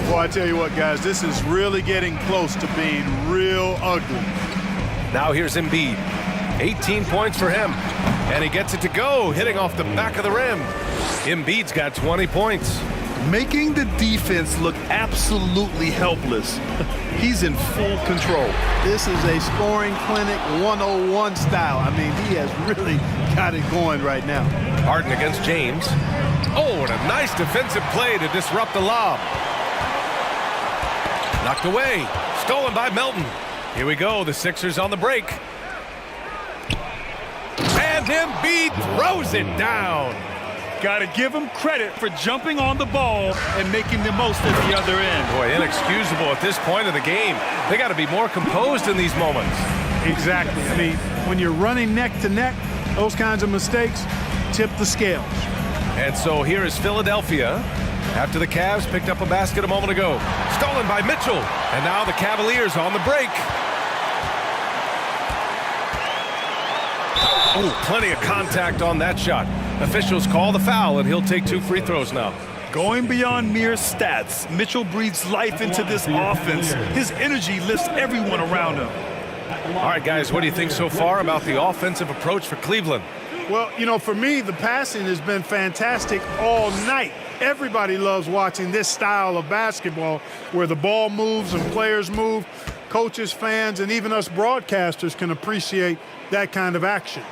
S5: Boy, I tell you what, guys, this is really getting close to being real ugly.
S2: Now here's Embiid. 18 points for him. And he gets it to go, hitting off the back of the rim. Embiid's got 20 points.
S3: Making the defense look absolutely helpless. He's in full control.
S5: This is a scoring clinic 101 style. I mean, he has really got it going right now.
S2: Harden against James. Oh, and a nice defensive play to disrupt the lob. Knocked away. Stolen by Melton. Here we go. The Sixers on the break. And Embiid throws it down.
S3: Got to give him credit for jumping on the ball and making the most at the other end.
S2: Boy, inexcusable at this point of the game. They got to be more composed in these moments.
S5: Exactly. I mean, when you're running neck to neck, those kinds of mistakes tip the scales.
S2: And so here is Philadelphia after the Cavs picked up a basket a moment ago. Stolen by Mitchell. And now the Cavaliers on the break. Oh, plenty of contact on that shot. Officials call the foul, and he'll take 2 free throws now.
S3: Going beyond mere stats, Mitchell breathes life into this offense. His energy lifts everyone around him.
S2: All right, guys, what do you think so far about the offensive approach for Cleveland?
S5: Well, you know, for me, the passing has been fantastic all night. Everybody loves watching this style of basketball where the ball moves and players move. Coaches, fans, and even us broadcasters can appreciate that kind of action.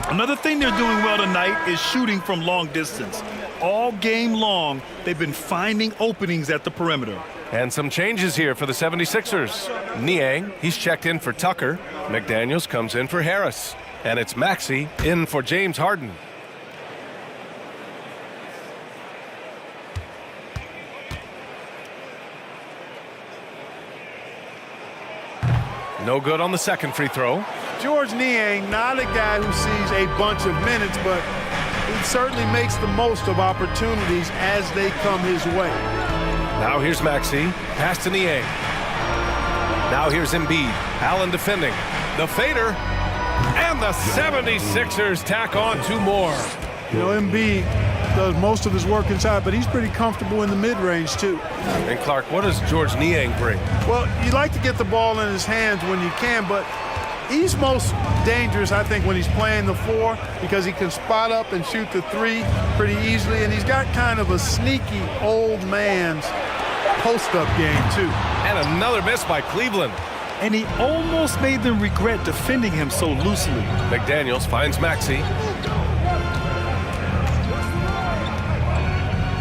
S3: Another thing they're doing well tonight is shooting from long distance. All game long, they've been finding openings at the perimeter.
S2: And some changes here for the 76ers. Niang, he's checked in for Tucker. McDaniels comes in for Harris. And it's Maxey in for James Harden. No good on the second free throw.
S5: George Niang, not a guy who sees a bunch of minutes, but he certainly makes the most of opportunities as they come his way.
S2: Now here's Maxey. Pass to Niang. Now here's Embiid. Allen defending. The fader. And the 76ers tack on 2 more.
S5: You know, Embiid does most of his work inside, but he's pretty comfortable in the mid-range, too.
S2: And Clark, what does George Niang bring?
S5: Well, you like to get the ball in his hands when you can, but he's most dangerous, I think, when he's playing the 4 because he can spot up and shoot the 3 pretty easily, and he's got kind of a sneaky old man's post-up game, too.
S2: And another miss by Cleveland.
S3: And he almost made them regret defending him so loosely.
S2: McDaniels finds Maxey.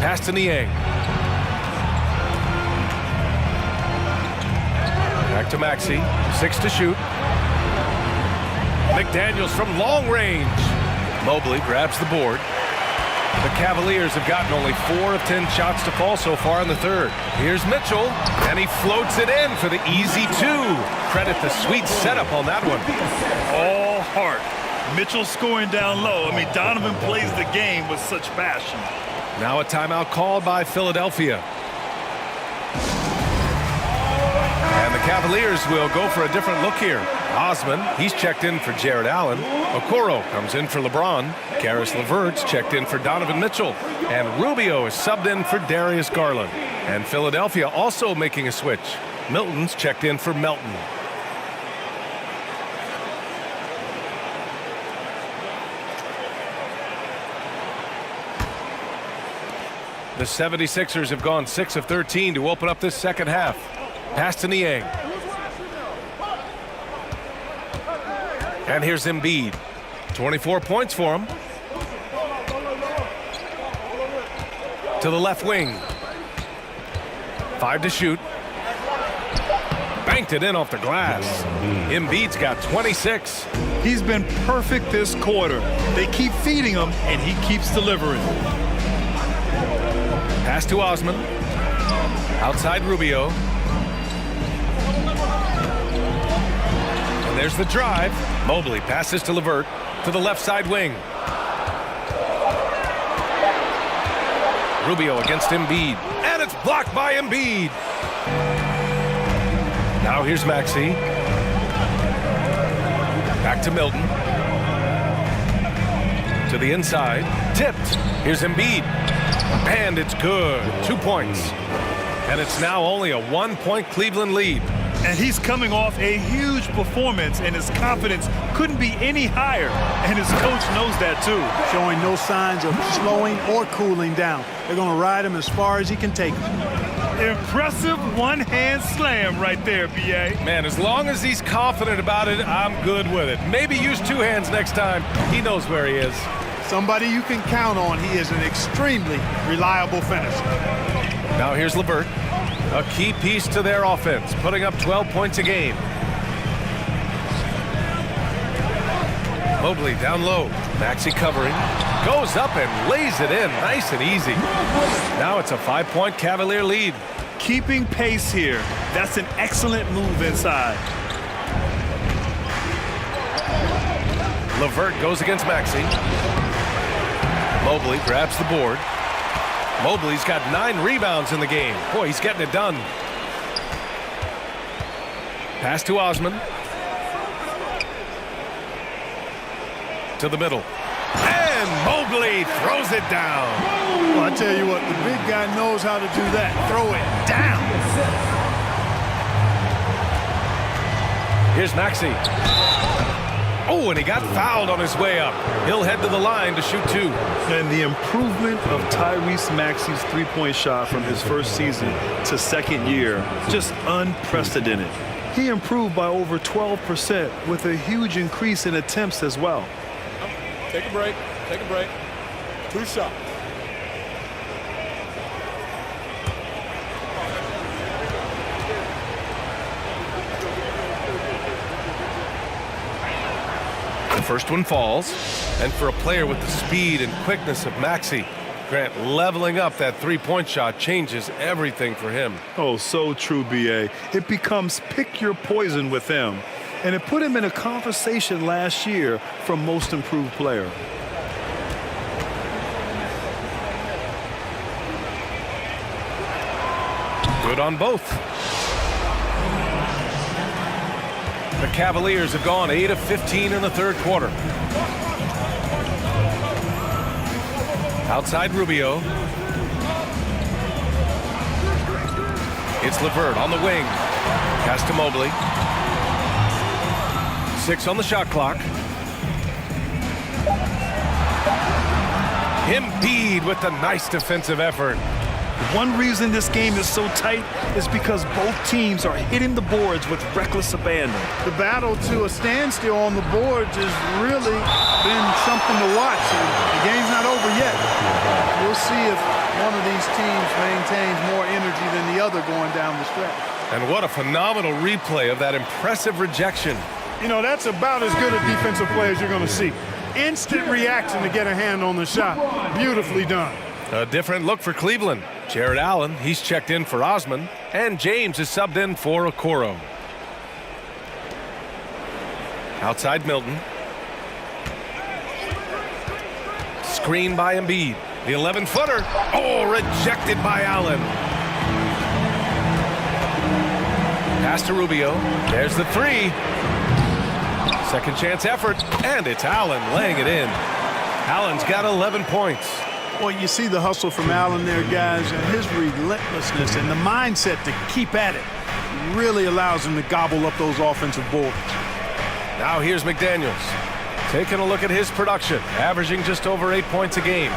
S2: Pass to Niang. Back to Maxey. 6 to shoot. McDaniels from long range. Mobley grabs the board. The Cavaliers have gotten only 4 of 10 shots to fall so far in the third. Here's Mitchell, and he floats it in for the easy 2. Credit the sweet setup on that one.
S3: All heart. Mitchell scoring down low. I mean, Donovan plays the game with such passion.
S2: Now a timeout called by Philadelphia. And the Cavaliers will go for a different look here. Osman, he's checked in for Jared Allen. Okoro comes in for LeBron. Karis LeVert's checked in for Donovan Mitchell. And Rubio is subbed in for Darius Garland. And Philadelphia also making a switch. Milton's checked in for Melton. The 76ers have gone 6 of 13 to open up this second half. Pass to Niang. And here's Embiid. 24 points for him. To the left wing. 5 to shoot. Banked it in off the glass. Embiid's got 26.
S3: He's been perfect this quarter. They keep feeding him, and he keeps delivering.
S2: Pass to Osman. Outside Rubio. And there's the drive. Mobley passes to LeVert to the left side wing. Rubio against Embiid. And it's blocked by Embiid. Now here's Maxey. Back to Milton. To the inside. Tipped. Here's Embiid. And it's good. 2 points. And it's now only a 1-point Cleveland lead.
S3: And he's coming off a huge performance, and his confidence couldn't be any higher. And his coach knows that, too.
S5: Showing no signs of slowing or cooling down. They're going to ride him as far as he can take him.
S3: Impressive one-hand slam right there, B.A.
S2: Man, as long as he's confident about it, I'm good with it. Maybe use 2 hands next time. He knows where he is.
S5: Somebody you can count on. He is an extremely reliable finisher.
S2: Now here's LeVert. A key piece to their offense, putting up 12 points a game. Mobley down low. Maxey covering. Goes up and lays it in. Nice and easy. Now it's a 5-point Cavalier lead.
S3: Keeping pace here. That's an excellent move inside.
S2: LeVert goes against Maxey. Mobley grabs the board. Mobley's got 9 rebounds in the game. Boy, he's getting it done. Pass to Osman. To the middle. And Mobley throws it down.
S5: Well, I tell you what, the big guy knows how to do that. Throw it down.
S2: Here's Maxey. Oh, and he got fouled on his way up. He'll head to the line to shoot 2.
S3: And the improvement of Tyrese Maxey's three-point shot from his first season to second year, just unprecedented. He improved by over 12% with a huge increase in attempts as well.
S5: Take a break. Take a break. 2 shots.
S2: The first one falls. And for a player with the speed and quickness of Maxey, Grant, leveling up that three-point shot changes everything for him.
S3: Oh, so true, B.A. It becomes pick your poison with him. And it put him in a conversation last year for most improved player.
S2: Good on both. The Cavaliers have gone 8 of 15 in the third quarter. Outside Rubio. It's LeVert on the wing. Pass to Mobley. 6 on the shot clock. Embiid with the nice defensive effort.
S3: One reason this game is so tight is because both teams are hitting the boards with reckless abandon.
S5: The battle to a standstill on the boards has really been something to watch. The game's not over yet. We'll see if one of these teams maintains more energy than the other going down the stretch.
S2: And what a phenomenal replay of that impressive rejection.
S5: You know, that's about as good a defensive play as you're going to see. Instant reaction to get a hand on the shot. Beautifully done.
S2: A different look for Cleveland. Jared Allen, he's checked in for Osman, and James is subbed in for Okoro. Outside Milton. Screen by Embiid. The 11-footer. Oh, rejected by Allen. Pass to Rubio. There's the 3. Second chance effort, and it's Allen laying it in. Allen's got 11 points.
S5: Well, you see the hustle from Allen there, guys, and his relentlessness and the mindset to keep at it really allows him to gobble up those offensive boards.
S2: Now here's McDaniels. Taking a look at his production, averaging just over 8 points a game.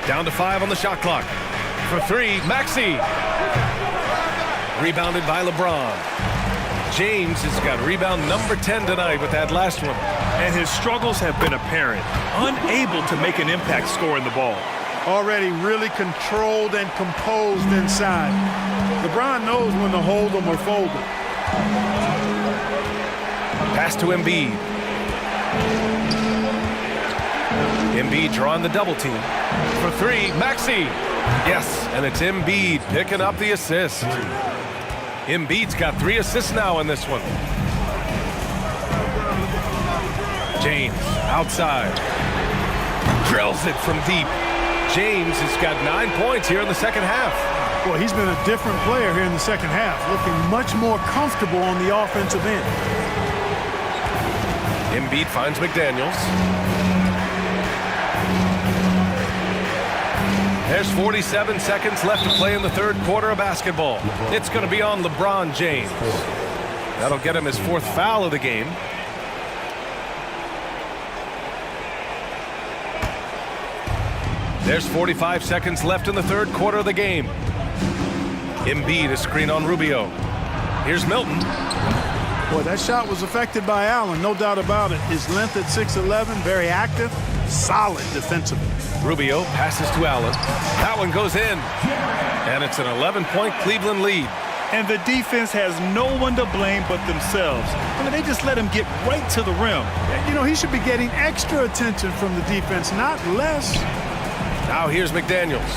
S2: Down to 5 on the shot clock. For 3, Maxey. Rebounded by LeBron. James has got rebound number 10 tonight with that last one.
S3: And his struggles have been apparent. Unable to make an impact scoring the ball.
S5: Already really controlled and composed inside. LeBron knows when to hold them or fold them.
S2: Pass to Embiid. Embiid drawing the double team. For 3, Maxey. Yes, and it's Embiid picking up the assist. Embiid's got 3 assists now in this one. James outside. Drills it from deep. James has got 9 points here in the second half.
S5: Well, he's been a different player here in the second half, looking much more comfortable on the offensive end.
S2: Embiid finds McDaniels. There's 47 seconds left to play in the third quarter of basketball. It's going to be on LeBron James. That'll get him his 4th foul of the game. There's 45 seconds left in the third quarter of the game. Embiid, a screen on Rubio. Here's Milton.
S5: Boy, that shot was affected by Allen, no doubt about it. His length at 6'11", very active, solid defensively.
S2: Rubio passes to Allen. That one goes in. And it's an 11-point Cleveland lead.
S3: And the defense has no one to blame but themselves. I mean, they just let him get right to the rim.
S5: You know, he should be getting extra attention from the defense, not less.
S2: Now here's McDaniels.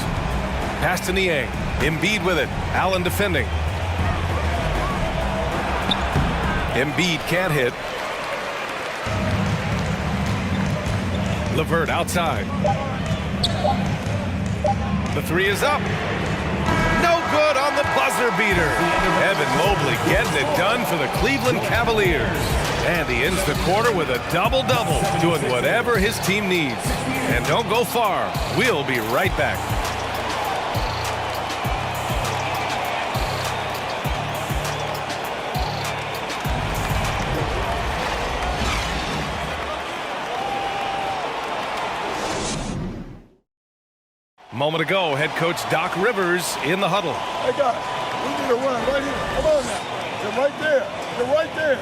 S2: Pass to Niang. Embiid with it. Allen defending. Embiid can't hit. LeVert outside. The three is up. No good on the buzzer beater. Evan Mobley getting it done for the Cleveland Cavaliers. And he ends the quarter with a double-double, doing whatever his team needs. And don't go far. We'll be right back. Moment ago, head coach Doc Rivers in the huddle.
S5: Hey, guys, we need a run right here. Come on now. They're right there. They're right there.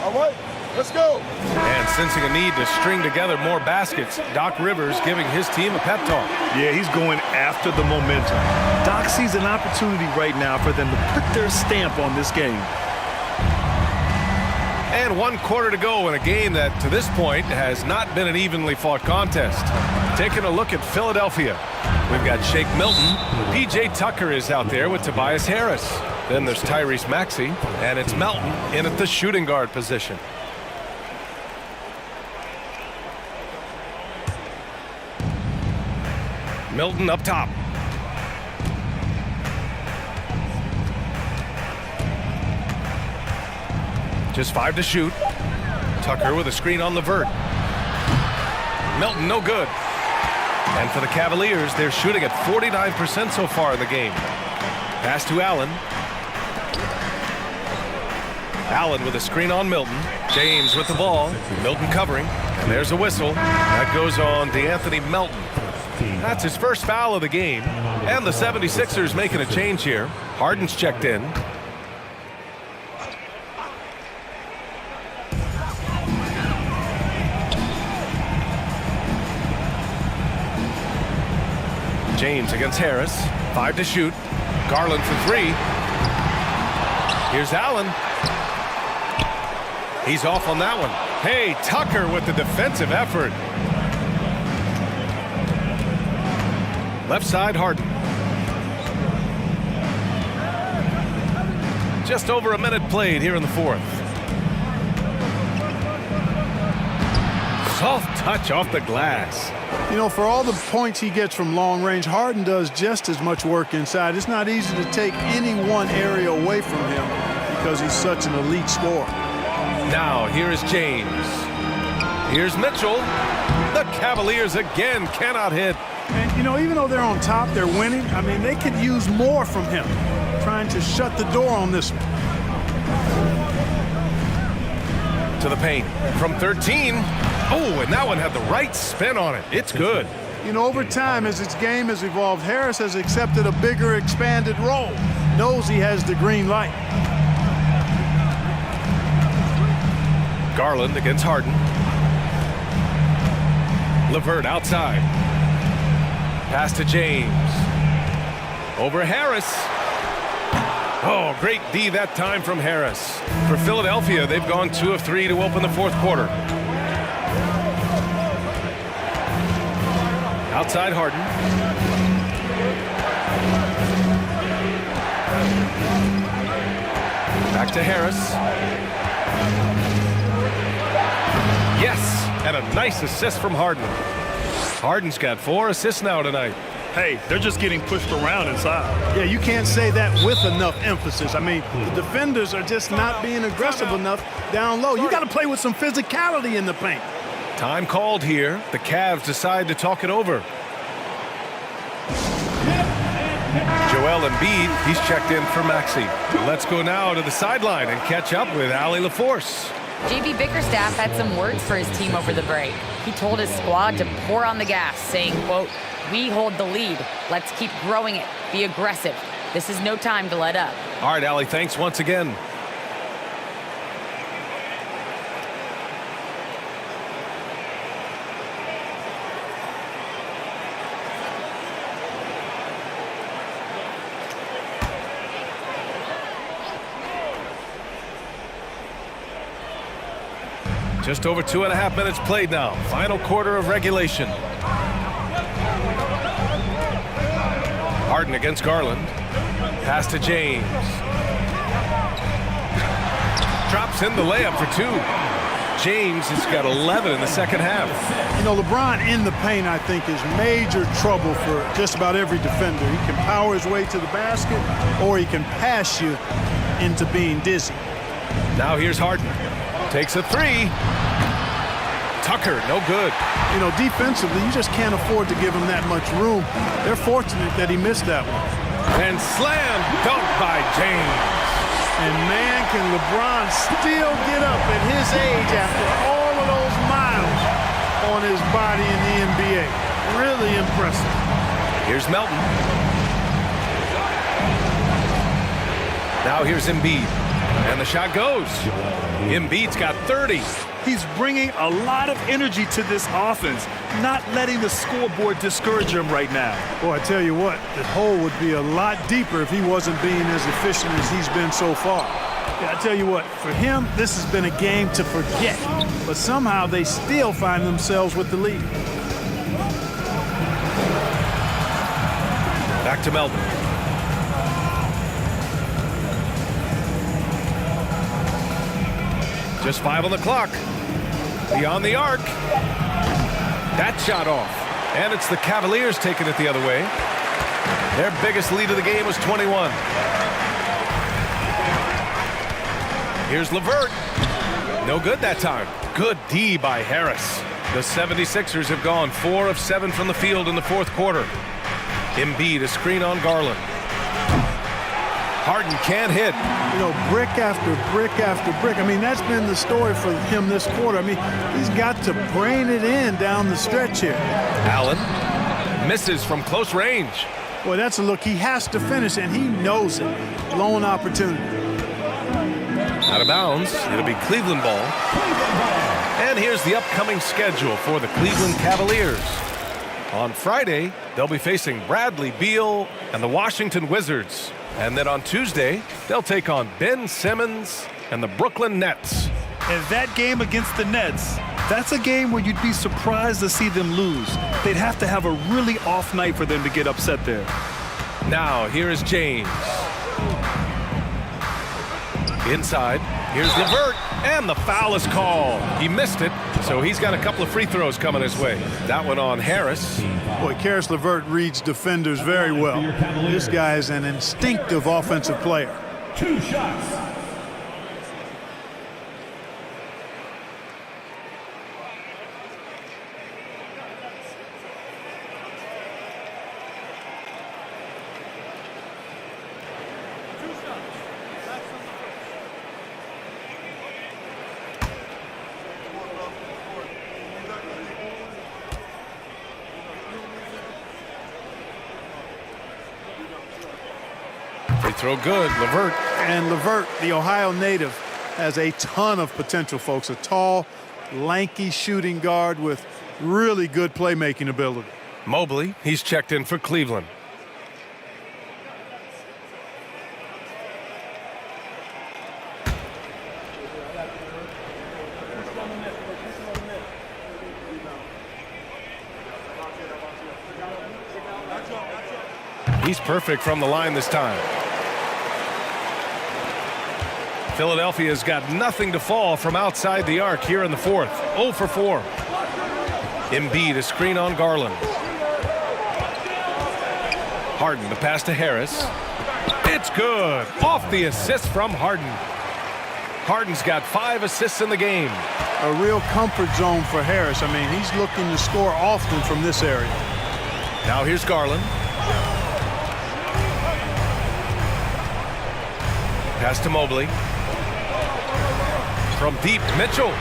S5: All right, let's go.
S2: And sensing a need to string together more baskets, Doc Rivers giving his team a pep talk.
S3: Yeah, he's going after the momentum. Doc sees an opportunity right now for them to put their stamp on this game.
S2: And 1 quarter to go in a game that, to this point, has not been an evenly fought contest. Taking a look at Philadelphia. We've got Shake Milton. P.J. Tucker is out there with Tobias Harris. Then there's Tyrese Maxey, and it's Melton in at the shooting guard position. Milton up top. Just 5 to shoot. Tucker with a screen on LeVert. Milton no good. And for the Cavaliers, they're shooting at 49% so far in the game. Pass to Allen. Allen with a screen on Milton. James with the ball. Milton covering. And there's a whistle. That goes on DeAnthony Melton. That's his first foul of the game. And the 76ers making a change here. Harden's checked in. James against Harris. 5 to shoot. Garland for 3. Here's Allen. He's off on that one. Hey, Tucker with the defensive effort. Left side, Harden. Just over a minute played here in the fourth. Soft touch off the glass.
S5: You know, for all the points he gets from long range, Harden does just as much work inside. It's not easy to take any one area away from him because he's such an elite scorer.
S2: Now, here is James. Here's Mitchell. The Cavaliers again cannot hit.
S5: And, you know, even though they're on top, they're winning. I mean, they could use more from him, trying to shut the door on this one.
S2: To the paint from 13. Oh, and that one had the right spin on it. It's good.
S5: You know, over time, as its game has evolved, Harris has accepted a bigger, expanded role. Knows he has the green light.
S2: Garland against Harden. LeVert outside. Pass to James. Over Harris. Oh, great D that time from Harris. For Philadelphia, they've gone 2 of 3 to open the fourth quarter. Outside Harden. Back to Harris. Yes, and a nice assist from Harden. Harden's got 4 assists now tonight.
S3: Hey, they're just getting pushed around inside.
S5: Yeah, you can't say that with enough emphasis. I mean, the defenders are just not being aggressive enough down low. You got to play with some physicality in the paint.
S2: Time called here. The Cavs decide to talk it over. Joel Embiid, he's checked in for Maxey. Let's go now to the sideline and catch up with Allie LaForce.
S4: J.B. Bickerstaff had some words for his team over the break. He told his squad to pour on the gas, saying, quote, "We hold the lead. Let's keep growing it. Be aggressive. This is no time to let up."
S2: All right, Allie, thanks once again. Just over 2.5 minutes played now. Final quarter of regulation. Harden against Garland. Pass to James. Drops in the layup for 2. James has got 11 in the second half.
S5: You know, LeBron in the paint, I think, is major trouble for just about every defender. He can power his way to the basket, or he can pass you into being dizzy.
S2: Now here's Harden. Takes a 3. Tucker, no good.
S5: You know, defensively, you just can't afford to give him that much room. They're fortunate that he missed that one.
S2: And slam dunk by James.
S5: And man, can LeBron still get up at his age after all of those miles on his body in the NBA. Really impressive.
S2: Here's Melton. Now here's Embiid. And the shot goes. Embiid's got 30.
S3: He's bringing a lot of energy to this offense, not letting the scoreboard discourage him right now.
S5: Boy, I tell you what, the hole would be a lot deeper if he wasn't being as efficient as he's been so far. Yeah, I tell you what, for him, this has been a game to forget. But somehow they still find themselves with the lead.
S2: Back to Melton. Just 5 on the clock. Beyond the arc. That shot off. And it's the Cavaliers taking it the other way. Their biggest lead of the game was 21. Here's LeVert. No good that time. Good D by Harris. The 76ers have gone 4 of 7 from the field in the fourth quarter. Embiid, a screen on Garland. Harden can't hit.
S5: You know, brick after brick after brick. I mean, that's been the story for him this quarter. I mean, he's got to brain it in down the stretch here.
S2: Allen misses from close range.
S5: Boy, that's a look he has to finish, and he knows it. Lone opportunity.
S2: Out of bounds. It'll be Cleveland ball. And here's the upcoming schedule for the Cleveland Cavaliers. On Friday, they'll be facing Bradley Beal and the Washington Wizards. And then on Tuesday, they'll take on Ben Simmons and the Brooklyn Nets.
S3: And that game against the Nets, that's a game where you'd be surprised to see them lose. They'd have to have a really off night for them to get upset there.
S2: Now, here is James. Inside, here's LeVert, and the foul is called. He missed it, so he's got a couple of free throws coming his way. That one on Harris.
S5: Boy, Karis LeVert reads defenders very well. This guy is an instinctive offensive player.
S6: 2 shots.
S2: Free throw good, LeVert.
S5: And LeVert, the Ohio native, has a ton of potential, folks. A tall, lanky shooting guard with really good playmaking ability.
S2: Mobley, he's checked in for Cleveland. He's perfect from the line this time. Philadelphia's got nothing to fall from outside the arc here in the fourth. 0 for 4. Embiid, a screen on Garland. Harden, the pass to Harris. It's good. Off the assist from Harden. Harden's got 5 assists in the game.
S5: A real comfort zone for Harris. I mean, he's looking to score often from this area.
S2: Now here's Garland. Pass to Mobley. From deep, Mitchell.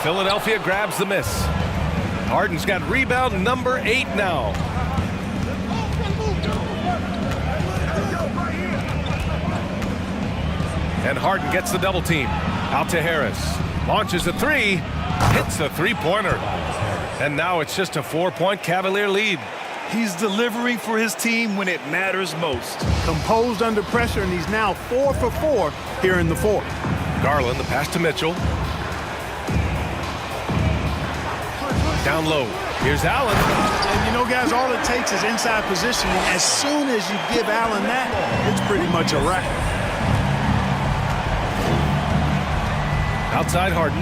S2: Philadelphia grabs the miss. Harden's got rebound number 8 now. And Harden gets the double team. Out to Harris. Launches a 3. Hits a 3-pointer. And now it's just a 4-point Cavalier lead.
S3: He's delivering for his team when it matters most.
S5: Composed under pressure, and he's now 4 for 4 here in the fourth.
S2: Garland, the pass to Mitchell. Down low. Here's Allen.
S5: And you know, guys, all it takes is inside positioning. As soon as you give Allen that, it's pretty much a wrap.
S2: Outside Harden.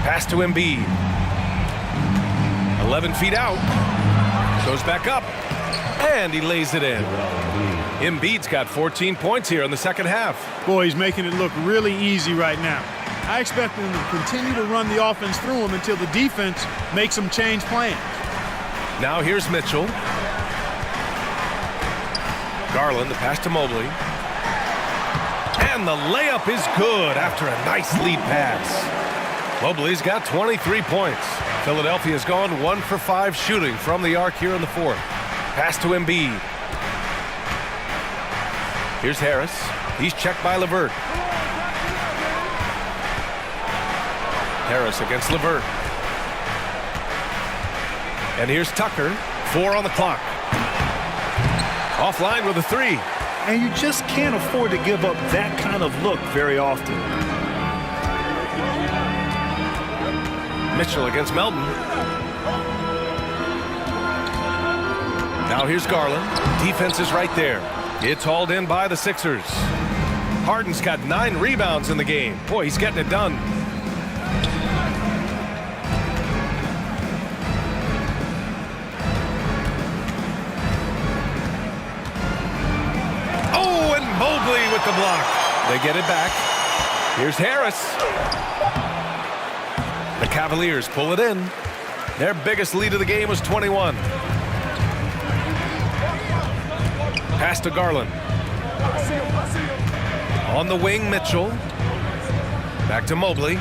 S2: Pass to Embiid. 11 feet out. Goes back up. And he lays it in. Embiid's got 14 points here in the second half.
S5: Boy, he's making it look really easy right now. I expect them to continue to run the offense through him until the defense makes them change plans.
S2: Now here's Mitchell. Garland, the pass to Mobley. And the layup is good after a nice lead pass. Mobley's got 23 points. Philadelphia's gone 1 for 5 shooting from the arc here in the fourth. Pass to Embiid. Here's Harris. He's checked by LeVert. Harris against LeVert. And here's Tucker. 4 on the clock. Offline with a 3.
S3: And you just can't afford to give up that kind of look very often.
S2: Mitchell against Melton. Now here's Garland. Defense is right there. It's hauled in by the Sixers. Harden's got 9 rebounds in the game. Boy, he's getting it done. Oh, and Mobley with the block. They get it back. Here's Harris. The Cavaliers pull it in. Their biggest lead of the game was 21. Pass to Garland. On the wing, Mitchell. Back to Mobley.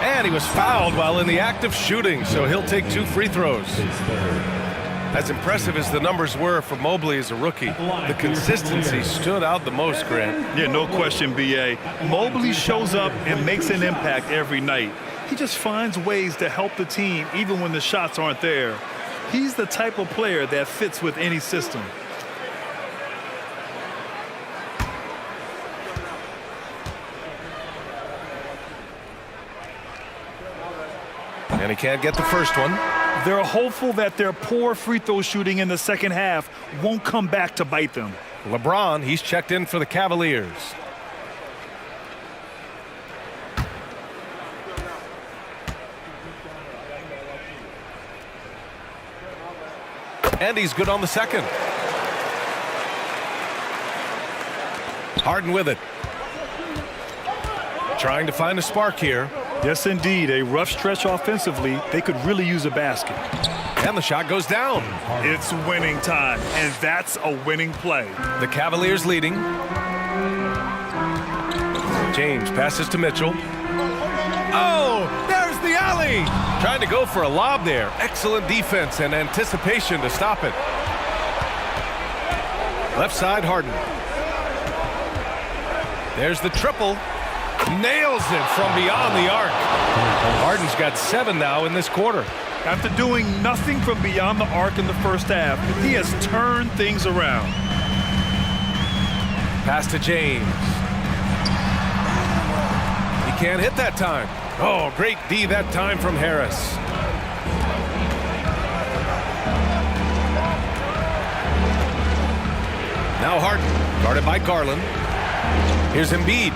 S2: And he was fouled while in the act of shooting, so he'll take 2 free throws. As impressive as the numbers were for Mobley as a rookie, the consistency stood out the most, Grant.
S3: Yeah, no question, B.A. Mobley shows up and makes an impact every night. He just finds ways to help the team even when the shots aren't there. He's the type of player that fits with any system.
S2: And he can't get the first one.
S3: They're hopeful that their poor free throw shooting in the second half won't come back to bite them.
S2: LeBron, he's checked in for the Cavaliers. And he's good on the second. Harden with it. Trying to find a spark here.
S3: Yes, indeed. A rough stretch offensively. They could really use a basket.
S2: And the shot goes down.
S3: It's winning time, and that's a winning play.
S2: The Cavaliers leading. James passes to Mitchell. Oh, there's the alley. Trying to go for a lob there. Excellent defense and anticipation to stop it. Left side, Harden. There's the triple. Nails it from beyond the arc. Harden's got 7 now in this quarter.
S3: After doing nothing from beyond the arc in the first half, he has turned things around.
S2: Pass to James. He can't hit that time. Oh, great D that time from Harris. Now Harden, guarded by Garland. Here's Embiid.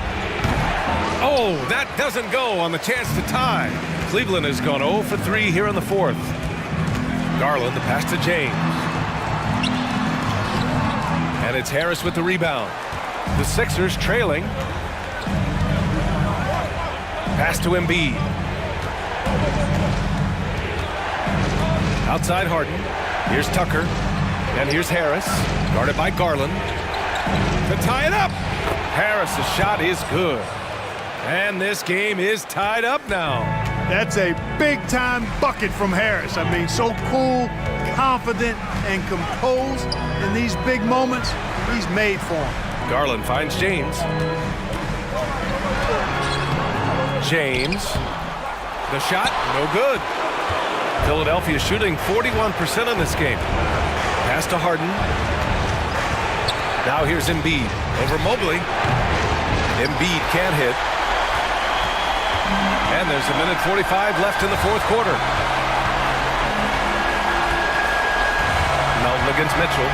S2: Oh, that doesn't go on the chance to tie. Cleveland has gone 0 for 3 here in the fourth. Garland, the pass to James. And it's Harris with the rebound. The Sixers trailing. Pass to Embiid. Outside Harden. Here's Tucker. And here's Harris. Guarded by Garland. To tie it up. Harris' shot is good. And this game is tied up now.
S5: That's a big-time bucket from Harris. I mean, so cool, confident, and composed in these big moments. He's made for him.
S2: Garland finds James. James. The shot, no good. Philadelphia shooting 41% in this game. Pass to Harden. Now here's Embiid over Mobley. Embiid can't hit. And there's a minute 45 left in the fourth quarter. Melton against Mitchell.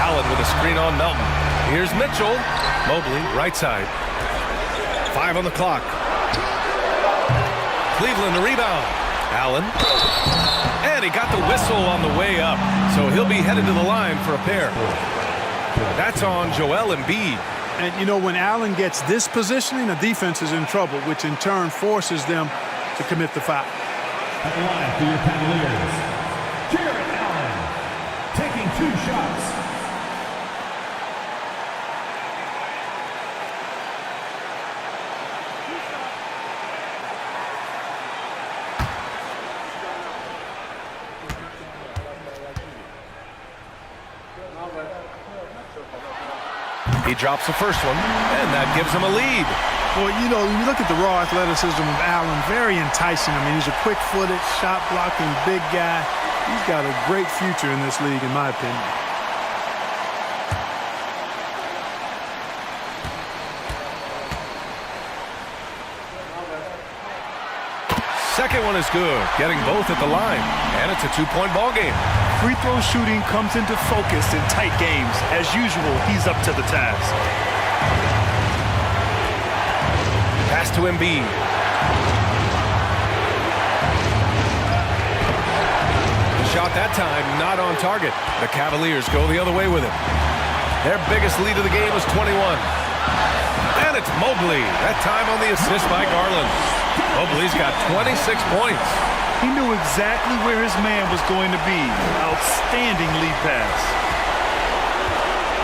S2: Allen with a screen on Melton. Here's Mitchell. Mobley, right side. 5 on the clock. Cleveland, the rebound. Allen. And he got the whistle on the way up. So he'll be headed to the line for a pair. That's on Joel Embiid.
S5: And, you know, when Allen gets this positioning, the defense is in trouble, which in turn forces them to commit the foul.
S6: At the line for your Cavaliers, Jarrett Allen, taking 2 shots.
S2: He drops the first one, and that gives him a lead.
S5: Well, you know, when you look at the raw athleticism of Allen, very enticing. I mean, he's a quick-footed, shot-blocking big guy. He's got a great future in this league, in my opinion.
S2: Second one is good, getting both at the line, and it's a 2-point ball game.
S3: Free throw shooting comes into focus in tight games. As usual, he's up to the task.
S2: Pass to Embiid. The shot that time not on target. The Cavaliers go the other way with it. Their biggest lead of the game is 21. And it's Mobley. That time on the assist by Garland. Mobley's got 26 points.
S3: He knew exactly where his man was going to be. Outstanding lead pass.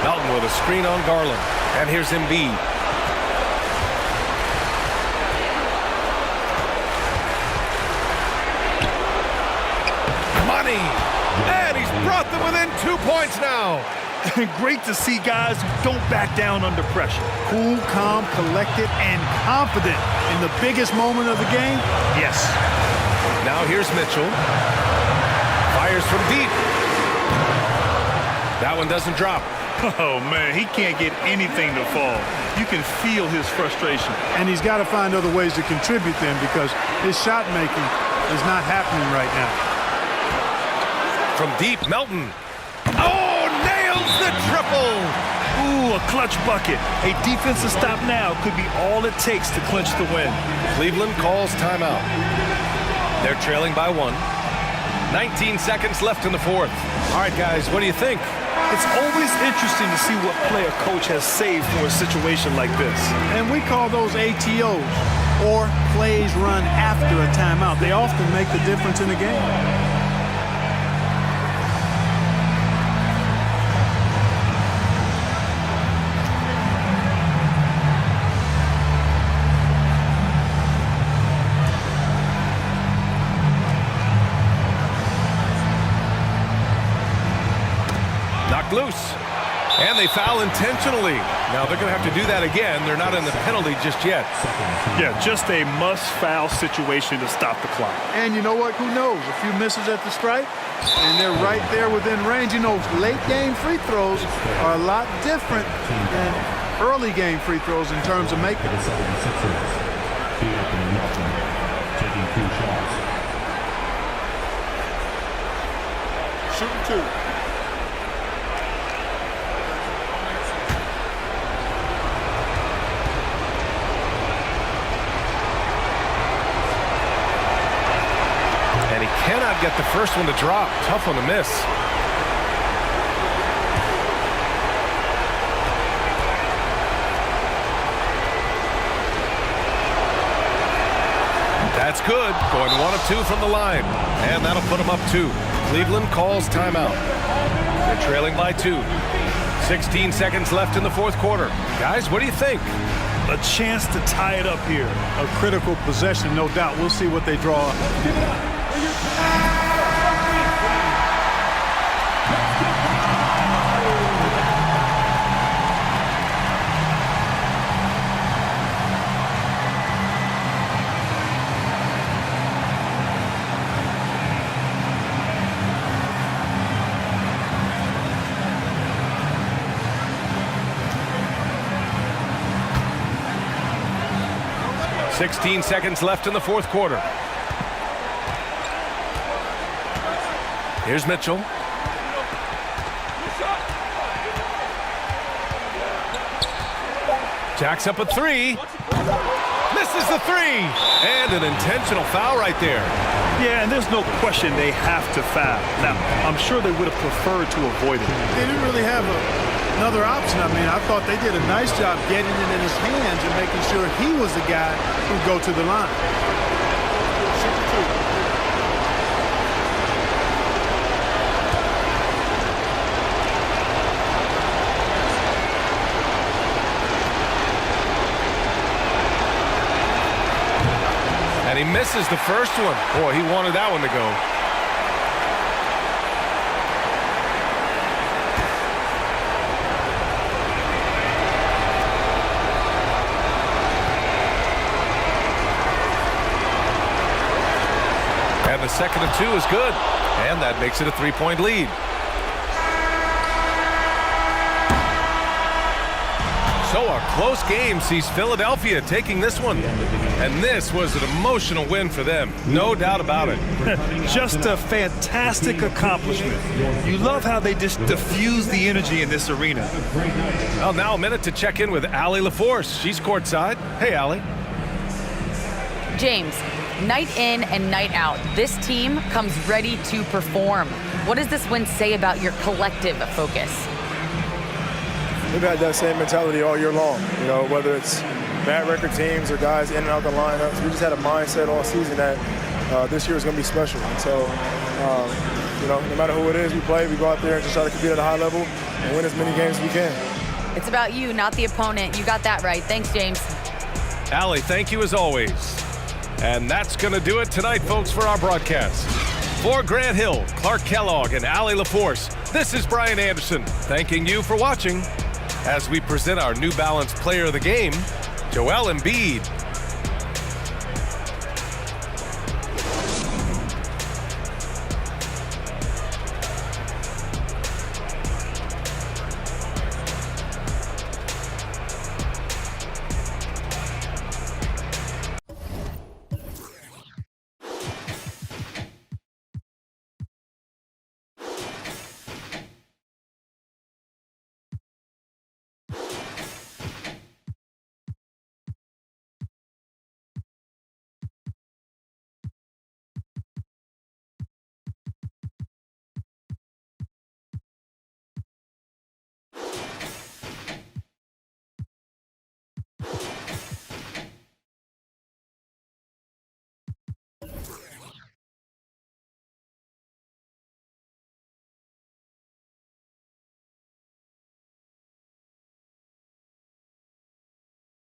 S2: Melton with a screen on Garland. And here's Embiid. Money! And he's brought them within 2 points now.
S3: Great to see guys who don't back down under pressure.
S5: Cool, calm, collected, and confident in the biggest moment of the game. Yes.
S2: Now here's Mitchell. Fires from deep. That one doesn't drop.
S3: Oh, man, he can't get anything to fall. You can feel his frustration.
S5: And he's got to find other ways to contribute then, because his shot making is not happening right now.
S2: From deep, Melton. Oh, nails the triple.
S3: Ooh, a clutch bucket. A defensive stop now could be all it takes to clinch the win.
S2: Cleveland calls timeout. They're trailing by 1. 19 seconds left in the fourth. All right, guys, what do you think?
S3: It's always interesting to see what play a coach has saved for a situation like this.
S5: And we call those ATOs, or plays run after a timeout. They often make the difference in the game.
S2: Loose. And they foul intentionally. Now they're going to have to do that again. They're not in the penalty just yet.
S3: Yeah, just a must-foul situation to stop the clock.
S5: And you know what? Who knows? A few misses at the stripe, and they're right there within range. You know, late-game free throws are a lot different than early-game free throws in terms of making it.
S6: Taking 2 shots.
S5: Shooting 2.
S2: Cannot get the first one to drop. Tough one to miss. That's good. Going 1 of 2 from the line. And that'll put them up 2. Cleveland calls timeout. They're trailing by 2. 16 seconds left in the fourth quarter. Guys, what do you think?
S3: A chance to tie it up here.
S5: A critical possession, no doubt. We'll see what they draw up.
S2: 16 seconds left in the fourth quarter. Here's Mitchell. Jacks up a three. Misses the three. And an intentional foul right there.
S3: Yeah, and there's no question they have to foul. Now, I'm sure they would have preferred to avoid it.
S5: They didn't really have another option. I mean, I thought they did a nice job getting it in his hands and making sure he was the guy who'd go to the line.
S2: And he misses the first one. Boy, he wanted that one to go. And the second and 2 is good. And that makes it a 3-point lead. So a close game sees Philadelphia taking this one. And this was an emotional win for them. No doubt about it.
S3: Just a fantastic accomplishment. You love how they just diffuse the energy in this arena.
S2: Well, now a minute to check in with Allie LaForce. She's courtside. Hey, Allie.
S4: James, night in and night out, this team comes ready to perform. What does this win say about your collective focus?
S10: We've had that same mentality all year long, you know, whether it's bad record teams or guys in and out the lineups. We just had a mindset all season that this year is going to be special. And so, you know, no matter who it is we play, we go out there and just try to compete at a high level and win as many games as we can.
S4: It's about you, not the opponent. You got that right. Thanks, James.
S2: Allie, thank you as always. And that's going to do it tonight, folks, for our broadcast. For Grant Hill, Clark Kellogg, and Allie LaForce, this is Brian Anderson, thanking you for watching as we present our New Balance Player of the Game, Joel Embiid.